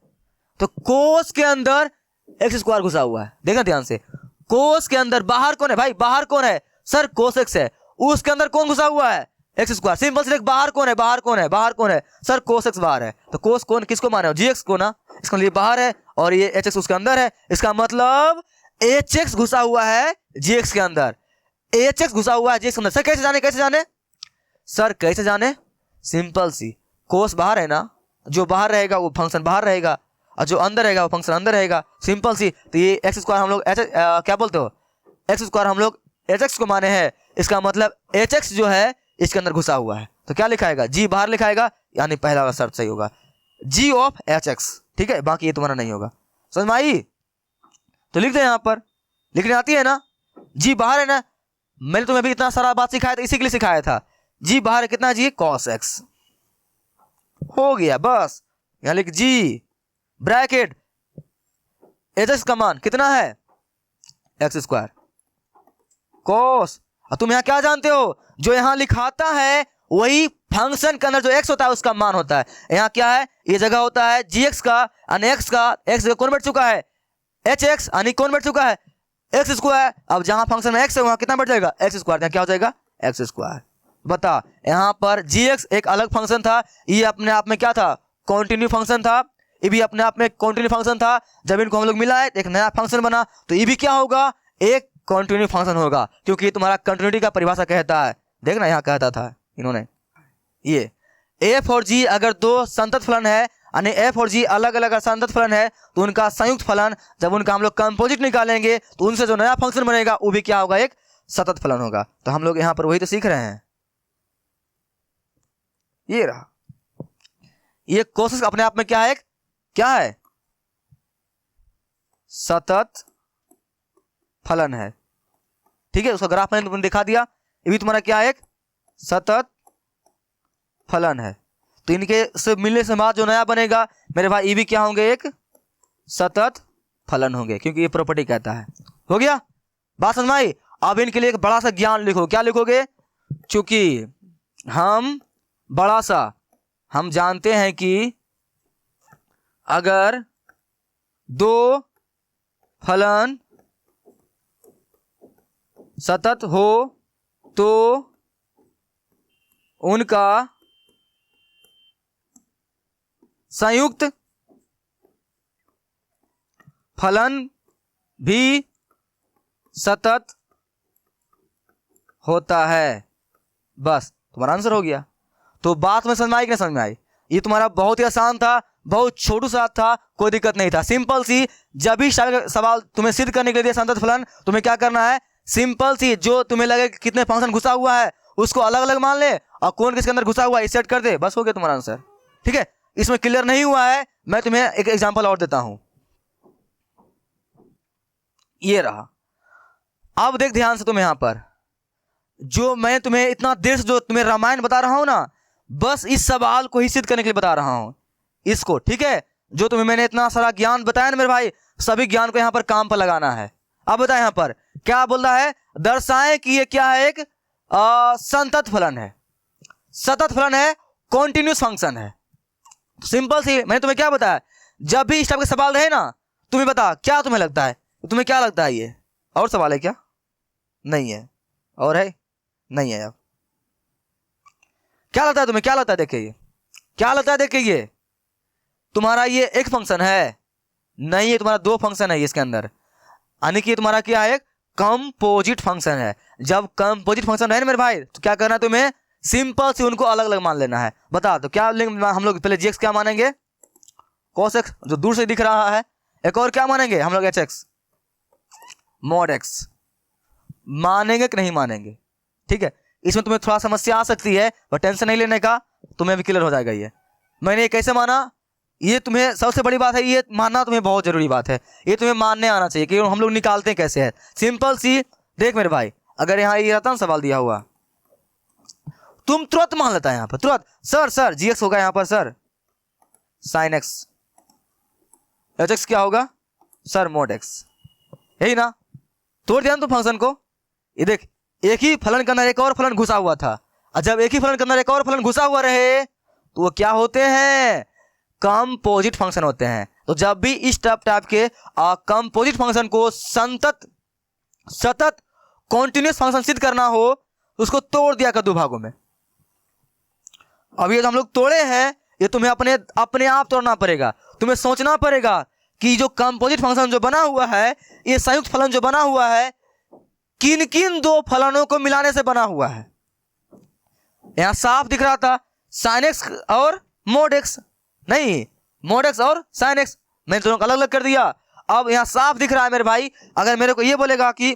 तो कोस के अंदर एक्स स्क्वायर घुसा हुआ है। देखना ध्यान से, कोस के अंदर बाहर कौन है भाई, बाहर कौन है, सर कोस एक्स है, उसके अंदर कौन घुसा हुआ है, एक्स स्क्वायर। सिंपल से बाहर कौन है, बाहर कौन है, बाहर कौन है, सर कोस एक्स बाहर है, तो कोस कौन किसको माने, जी एक्स को ना, इसका लिए बाहर है, और ये एच एक्स उसके अंदर है। इसका मतलब एच एक्स घुसा हुआ है जी एक्स के अंदर, एच एक्स घुसा हुआ है जी एक्स के अंदर। सर कैसे जाने, कैसे जाने, सर कैसे जाने, सिंपल सी, कोस बाहर है ना, जो बाहर रहेगा वो फंक्शन बाहर रहेगा, और जो अंदर रहेगा वो फंक्शन अंदर रहेगा, सिंपल सी। तो ये एक्स स्क्वायर हम लोग क्या बोलते हो, एक्स स्क्वायर हम लोग एच एक्स को माने हैं, इसका मतलब एच एक्स जो है इसके अंदर घुसा हुआ है, तो क्या लिखाएगा, जी बाहर लिखाएगा, यानी पहला वाला शर्त सही होगा, जी ऑफ एच एक्स। ठीक है, बाकी ये तुम्हारा नहीं होगा, समझ में आई। तो लिख दे, यहां पर लिखने आती है ना, जी बाहर है ना, मैंने तुम्हें भी इतना सारा बात सिखाया था, इसी के लिए सिखाया था, जी बाहर है कितना, जी कॉस एक्स, हो गया बस। यहां लिख जी ब्रैकेट एच एक्स का मान कितना है, एक्स स्क्वायर कॉस। और तुम यहां क्या जानते हो, जो यहां लिखाता है वही फंक्शन के अंदर जो एक्स होता है उसका मान होता है। यहां क्या है, ये जगह होता है जी एक्स का, यानी एक्स का, एक्स जगह कौन बैठ चुका है, एच एक्स, यानी कौन बैठ चुका है, एक्स स्क्वायर। अब जहां फंक्शन में एक्स है वहां कितना बैठ जाएगा, एक्स स्क्वायर, क्या हो जाएगा, एक्स स्क्वायर। बता, यहां पर जी एक्स एक अलग फंक्शन था, ये अपने आप में क्या था, कॉन्टिन्यू फंक्शन था, ये भी अपने आप में कॉन्टिन्यू फंक्शन था। जब इनको हम लोग मिलाए एक नया फंक्शन बना, तो ये भी क्या होगा, एक कॉन्टिन्यू फंक्शन होगा, क्योंकि तुम्हारा कंटिन्यूटी का परिभाषा कहता है। देखना यहाँ कहता था इन्होंने, ये एफ और जी अगर दो संतत फलन है, यानी एफ और जी अलग अलग संतत फलन है, तो उनका संयुक्त फलन जब उनका हम लोग कंपोजिट निकालेंगे तो उनसे जो नया फंक्शन बनेगा वो भी क्या होगा, एक सतत फलन होगा। तो हम लोग यहाँ पर वही तो सीख रहे हैं। ये रहा, ये कोशिश अपने आप में क्या है, क्या है, सतत फलन है। ठीक है, उसका ग्राफ मैंने तुमने दिखा दिया, ये भी तुम्हारा क्या है, एक सतत फलन है। तो इनके से मिलने से बाद जो नया बनेगा मेरे भाई, ये भी क्या होंगे, एक सतत फलन होंगे, क्योंकि ये प्रॉपर्टी कहता है। हो गया बात समझ में आई। अब इनके लिए एक बड़ा सा ज्ञान लिखो, क्या लिखोगे, चूंकि हम बड़ा सा हम जानते हैं कि अगर दो फलन सतत हो तो उनका संयुक्त फलन भी सतत होता है। बस तुम्हारा आंसर हो गया। तो बात में समझ में आई कि नहीं समझ में आई? ये तुम्हारा बहुत ही आसान था, बहुत छोटू सा था, कोई दिक्कत नहीं था, सिंपल सी। जब भी सवाल तुम्हें सिद्ध करने के लिए संतत फलन, तुम्हें क्या करना है, सिंपल सी, जो तुम्हें लगे कितने फंक्शन घुसा हुआ है उसको अलग अलग मान ले और कौन किसके अंदर घुसा हुआ है सेट कर दे, बस हो गया तुम्हारा आंसर। ठीक है, इसमें क्लियर नहीं हुआ है, मैं तुम्हें एक एग्जांपल और देता हूं। ये रहा, अब देख ध्यान से, तुम यहां पर जो मैं तुम्हें इतना देर से जो तुम्हें रामायण बता रहा हूं ना, बस इस सवाल को ही सिद्ध करने के लिए बता रहा हूं इसको। ठीक है, जो तुम्हें मैंने इतना सारा ज्ञान बताया ना मेरे भाई, सभी ज्ञान को यहां पर काम पर लगाना है। अब बताए यहां पर क्या बोल रहा है, दर्शाएं कि ये क्या है, एक संतत फलन है, सतत फलन है, कॉन्टिन्यूस फंक्शन है। सिंपल सी, मैंने तुम्हें क्या बताया, जब भी इस टाइप के सवाल रहे ना, तुम्हें बता क्या तुम्हें लगता है, तुम्हें क्या लगता है, ये और सवाल है क्या? नहीं है, और है? नहीं है। अब क्या लगता है तुम्हें, क्या लगता है? देखिए ये क्या लगता है, देखिए ये तुम्हारा ये एक फंक्शन है, नहीं ये तुम्हारा दो फंक्शन है इसके अंदर, यानी कि तुम्हारा क्या है, कंपोजिट फंक्शन है। जब कंपोजिट फंक्शन है ना मेरे भाई, तो क्या करना है तुम्हें, सिंपल से उनको अलग अलग मान लेना है। बता तो क्या हम लोग पहले जी एक्स क्या मानेंगे, कॉस एक्स जो दूर से दिख रहा है, एक और क्या मानेंगे हम लोग, एच एक्स मॉड एक्स मानेंगे कि नहीं मानेंगे? ठीक है, इसमें तुम्हें थोड़ा समस्या आ सकती है, पर टेंशन नहीं लेने का, तुम्हें भी क्लियर हो जाएगा। ये मैंने ये कैसे माना, ये तुम्हें सबसे बड़ी बात है, ये मानना तुम्हें बहुत जरूरी बात है, ये तुम्हें मानने आना चाहिए कि हम लोग निकालते हैं कैसे है। सिंपल सी, देख मेरे भाई, अगर यहाँ ये रहता ना सवाल दिया हुआ, तुम तुरंत मान लेता है यहाँ पर, तुरंत सर जी एक्स होगा यहाँ पर, sir sine x, H x क्या होगा सर मॉड एक्स, यही ना। तोड़ दिया ना तुम फंक्शन को, ये देख एक ही फलन के अंदर एक और फलन घुसा हुआ था, और जब एक ही फलन के अंदर एक और फलन घुसा हुआ रहे तो वो क्या होते हैं, कंपोजिट फंक्शन होते हैं। तो जब भी इस टाइप के कंपोजिट फंक्शन को संतत सतत कॉन्टिन्यूस फंक्शन सिद्ध करना हो, उसको तोड़ दिया कर दो भागों में। अब ये जो हम लोग तोड़े हैं, ये तुम्हें अपने आप तोड़ना पड़ेगा, तुम्हें सोचना पड़ेगा कि जो कंपोजिट फंक्शन जो बना हुआ है, ये संयुक्त फलन जो बना हुआ है, किन किन दो फलनों को मिलाने से बना हुआ है। यहां साफ दिख रहा था साइन एक्स और मोड एक्स, नहीं मोड एक्स और साइन एक्स, मैंने दोनों को अलग अलग कर दिया। अब यहां साफ दिख रहा है मेरे भाई, अगर मेरे को ये बोलेगा कि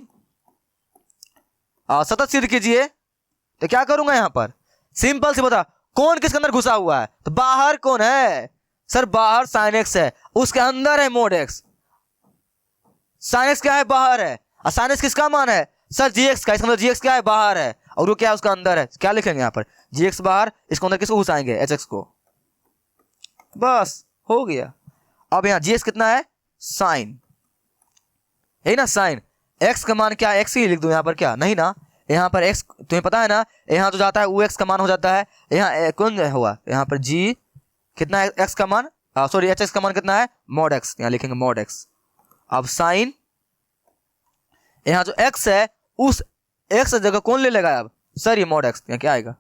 सतत सिद्ध कीजिए, तो क्या करूंगा यहां पर, सिंपल से बता कौन किसके अंदर घुसा हुआ है, तो बाहर कौन है सर, बाहर साइन एक्स है, उसके अंदर है मोड एक्स। साइन एक्स क्या है, बाहर है, और साइन एक्स किसका मान है सर, जी एक्स का, इसका मतलब जी एक्स क्या है, बाहर है, और वो क्या है उसका अंदर है। क्या लिखेंगे यहाँ पर, जी एक्स बाहर, इसको अंदर किसको घुसाएंगे, एच एक्स को, बस हो गया। अब यहाँ जी एक्स कितना है, साइन, यही ना साइन, एक्स का मान क्या है, एक्स ही लिख दूं यहाँ पर, क्या नहीं ना, यहाँ पर एक्स तुम्हें पता है ना, यहाँ जो जाता है वो एक्स का मान हो जाता है, यहाँ कौन हुआ, यहाँ पर जी कितना है एक्स का मान, सॉरी एच एक्स का मान कितना है, मॉड एक्स, यहाँ लिखेंगे मॉड एक्स। अब साइन, यहाँ जो एक्स है उस एक्स जगह कौन ले लेगा अब सर, ये मॉड एक्स, यहाँ क्या आएगा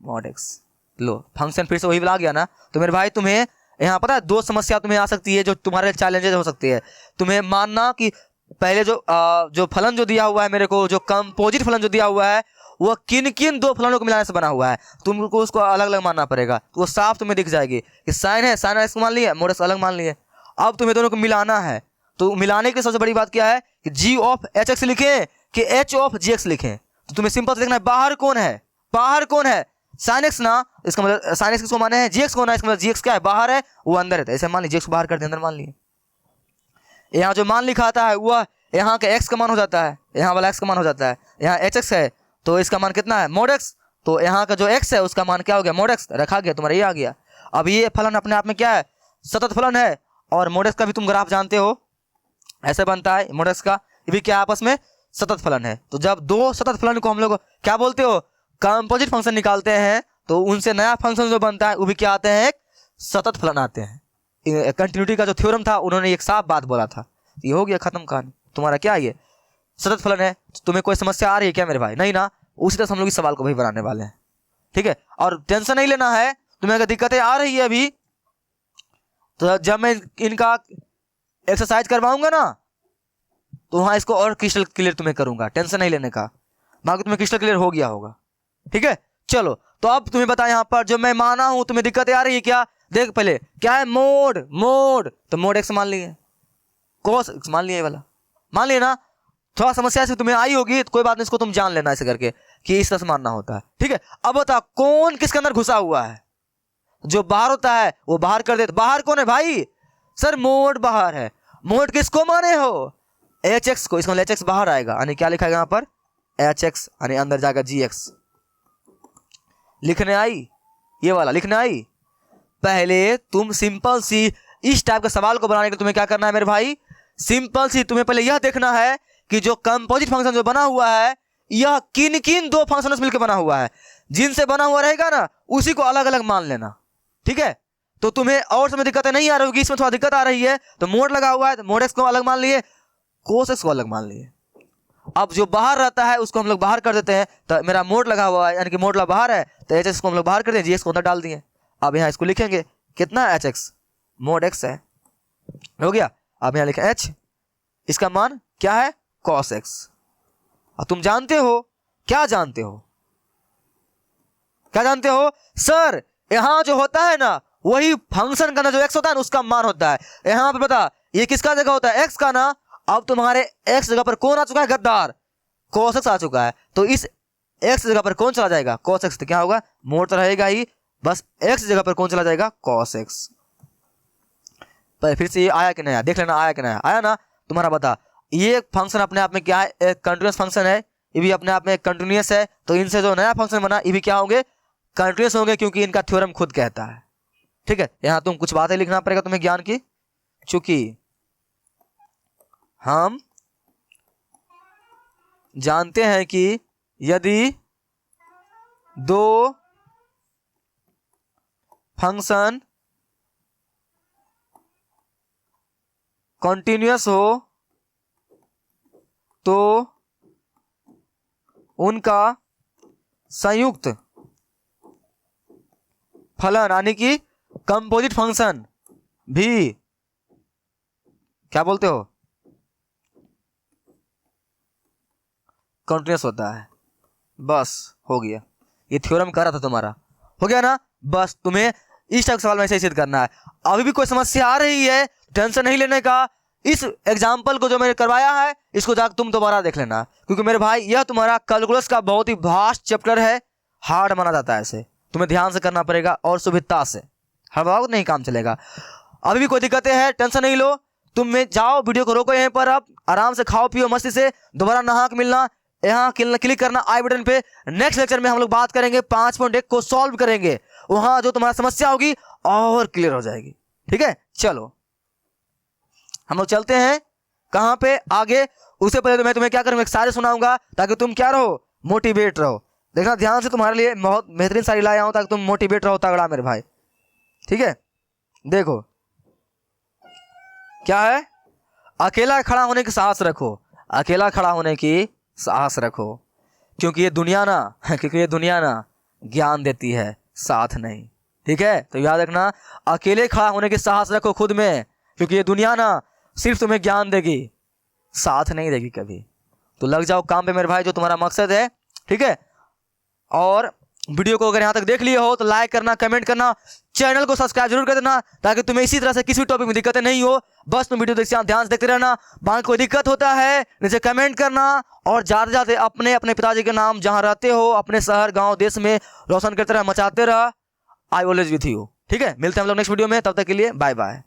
मॉड एक्स। लो फंक्शन फिर से वही आ गया ना। तो मेरे भाई तुम्हें यहाँ पता है दो समस्या तुम्हें आ सकती है, जो तुम्हारे चैलेंजेस हो सकती है। तुम्हें मानना कि पहले जो फलन जो दिया हुआ है मेरे को, जो कंपोजिट फलन जो दिया हुआ है, वह किन किन दो फलनों को मिलाने से बना हुआ है, तुमको उसको अलग अलग मानना पड़ेगा। तो वो साफ तुम्हें दिख जाएगी कि साइन है, साइन एक्स मान लिया, मोड एक्स अलग मान लिए। अब तुम्हें दोनों को मिलाना है, तो मिलाने की सबसे बड़ी बात क्या है कि जी ऑफ एच एक्स लिखें कि एच ऑफ जी एक्स लिखें। तो तुम्हें सिंपल से देखना है बाहर कौन है, बाहर कौन है साइन एक्स ना, इसका मतलब साइन एक्स किसको माने हैं, जी एक्स को ना, इसका मतलब जी एक्स क्या है, बाहर है, वो अंदर है। तो ऐसे मान लीजिए एक्स बाहर कर दिया, अंदर मान लिए। यहाँ जो मान लिखा आता है वह यहाँ का एक्स का मान हो जाता है, यहाँ वाला एक्स का मान हो जाता है। यहाँ एच एक्स है तो इसका मान कितना है, मोड एक्स, तो यहाँ का जो एक्स है उसका मान क्या हो गया, मोड एक्स रखा गया, तुम्हारा ये आ गया। अब ये फलन अपने आप में क्या है, सतत फलन है। और मोड एक्स का भी तुम ग्राफ जानते हो, ऐसे बनता है मोड एक्स का, ये भी क्या आपस में सतत फलन है। तो जब दो सतत फलन को हम लोग क्या बोलते हो, कंपोजिट फंक्शन निकालते हैं, तो उनसे नया फंक्शन जो बनता है वो भी क्या आते हैं, एक सतत फलन आते हैं। कंटिन्यूटी का जो थ्योरम था उन्होंने एक साफ बात बोला था। ये हो गया खत्म कहानी। तुम्हारा क्या ये सतत फलन है। तुम्हें कोई समस्या आ रही है क्या मेरे भाई? नहीं ना। उसी तरह हम लोग इस सवाल को भी बनाने वाले हैं, ठीक है। और टेंशन नहीं लेना है, तुम्हें अगर दिक्कतें आ रही है अभी, तो जब मैं इनका एक्सरसाइज करवाऊंगा ना, तो वहां इसको और क्रिस्टल क्लियर तुम्हें करूंगा, टेंशन नहीं लेने का। बाकी तुम्हें क्रिस्टल क्लियर हो गया होगा, ठीक है। चलो, तो अब तुम्हें बता, यहाँ पर जो मैं माना हूं तुम्हें दिक्कतें आ रही है क्या? देख पहले क्या है, मोड। मोड तो मोड एक्स मान लिए, कोस एक्स मान लिए, वाला मान लिए ना। थोड़ा समस्या से तुम्हें आई होगी तो कोई बात नहीं, इसको तुम जान लेना ऐसे करके कि इस तरह से मानना होता है, ठीक है। अब बता, कौन किसके अंदर घुसा हुआ है? जो बाहर होता है वो बाहर कर देता। बाहर कौन है भाई? सर मोड बाहर है। मोड किसको माने हो? एच एक्स को। इसमें एच एक्स बाहर आएगा, यानी क्या लिखा है यहाँ पर? एच एक्स, यानी अंदर जाएगा जी एक्स। लिखने आई? ये वाला लिखने आई? पहले तुम सिंपल सी इस टाइप का सवाल को बनाने के लिए तुम्हें क्या करना है मेरे भाई? सिंपल सी तुम्हें पहले यह देखना है कि जो कंपोजिट फंक्शन जो बना हुआ है, यह किन किन दो फंक्शनों से मिलकर बना हुआ है। जिनसे बना हुआ रहेगा ना, उसी को अलग अलग मान लेना, ठीक है। तो तुम्हें और समय दिक्कतें नहीं आ रही होगी, इसमें थोड़ा दिक्कत आ रही है तो मोड लगा हुआ है, तो मोड एक्स को अलग मान लिए, कोस एक्स को अलग मान लिए। अब जो बाहर रहता है उसको हम लोग बाहर कर देते हैं, तो मेरा मोड लगा हुआ है, यानी कि मोड बाहर है, तो एच एक्स को हम लोग बाहर कर दें, जी एक्स को अंदर डाल दिए। अब यहाँ इसको लिखेंगे, कितना एच एक्स, मोड एक्स है, हो गया। अब यहाँ लिखें एच, इसका मान क्या है? Cos x. अब तुम जानते हो, क्या जानते हो? क्या जानते हो सर? यहां जो होता है ना, वही फंक्शन का ना जो एक्स होता है ना, उसका मान होता है। यहां पे बता, ये किसका जगह होता है? एक्स का ना। अब तुम्हारे एक्स जगह पर कौन आ चुका है? गद्दार, कॉस एक्स आ चुका है। तो इस एक्स जगह पर कौन चला जाएगा? Cos x. तो क्या होगा? मोड तो रहेगा ही, बस एक्स जगह पर कौन चला जाएगा? Cos x. पर फिर से ये आया कि नहीं आया, देख लेना, आया कि नहीं आया ना। तुम्हारा बता, ये फंक्शन अपने आप में क्या है? एक कंटिन्यूअस फंक्शन है, ये भी अपने आप में कंटिन्यूअस है। तो इनसे जो नया फंक्शन बना, ये भी क्या होंगे? कंटिन्यूअस होंगे, क्योंकि इनका थ्योरम खुद कहता है, ठीक है। यहां तुम कुछ बातें लिखना पड़ेगा तुम्हें ज्ञान की, चूंकि हम जानते हैं कि यदि दो फंक्शन कंटिन्यूअस हो तो उनका संयुक्त फलन, यानी कि कंपोजिट फंक्शन भी क्या बोलते हो? कंटिन्यूअस होता है। बस हो गया, ये थ्योरम कर रहा था तुम्हारा, हो गया ना। बस तुम्हें इस टाइप सवाल में ऐसे सिद्ध करना है। अभी भी कोई समस्या आ रही है, टेंशन नहीं लेने का। इस एग्जाम्पल को जो मैंने करवाया है, इसको जाकर तुम दोबारा देख लेना, क्योंकि मेरे भाई यह तुम्हारा कैलकुलस का बहुत ही वास्ट चैप्टर है, हार्ड माना जाता है। इसे तुम्हें ध्यान से करना पड़ेगा और सुविधा से, हड़बड़ाओ नहीं काम चलेगा। अभी भी कोई दिक्कतें हैं, टेंशन नहीं लो, तुम में जाओ, वीडियो को रोको यहीं पर, अब आराम से खाओ पियो मस्ती से, दोबारा नहा के मिलना, यहाँ क्लिक करना आई बटन पे। नेक्स्ट लेक्चर में हम लोग बात करेंगे 5.1 को सॉल्व करेंगे, वहां जो तुम्हारा समस्या होगी और क्लियर हो जाएगी, ठीक है। चलो हम लोग चलते हैं कहां पे आगे। उससे पहले तो मैं तुम्हें क्या करूंगा, एक शायरी सुनाऊंगा ताकि तुम क्या रहो, मोटिवेट रहो। देखना ध्यान से, तुम्हारे लिए बहुत बेहतरीन शायरी लाया हूं ताकि तुम मोटिवेट रहो तगड़ा मेरे भाई, ठीक है। देखो क्या है, अकेला खड़ा होने की साहस रखो, अकेला खड़ा होने की साहस रखो, क्योंकि ये दुनिया ना क्योंकि ये दुनिया ना ज्ञान देती है, साथ नहीं, ठीक है। तो याद रखना, अकेले खड़ा होने की साहस रखो खुद में, क्योंकि ये दुनिया ना सिर्फ तुम्हें ज्ञान देगी, साथ नहीं देगी कभी। तो लग जाओ काम पे मेरे भाई, जो तुम्हारा मकसद है, ठीक है। और वीडियो को अगर यहाँ तक देख लिए हो तो लाइक करना, कमेंट करना, चैनल को सब्सक्राइब जरूर कर देना, ताकि तुम्हें इसी तरह से किसी भी टॉपिक में दिक्कतें नहीं हो। बस तुम वीडियो ध्यान से देखते रहना। बाकी कोई दिक्कत होता है नीचे कमेंट करना, और ज़्यादा से ज़्यादा अपने अपने पिताजी के नाम जहाँ रहते हो, अपने शहर गाँव देश में रोशन करते रह, मचाते रह। आई ऑलवेज विथ यू, ठीक है। मिलते हैं हम लोग नेक्स्ट वीडियो में, तब तक के लिए बाय बाय।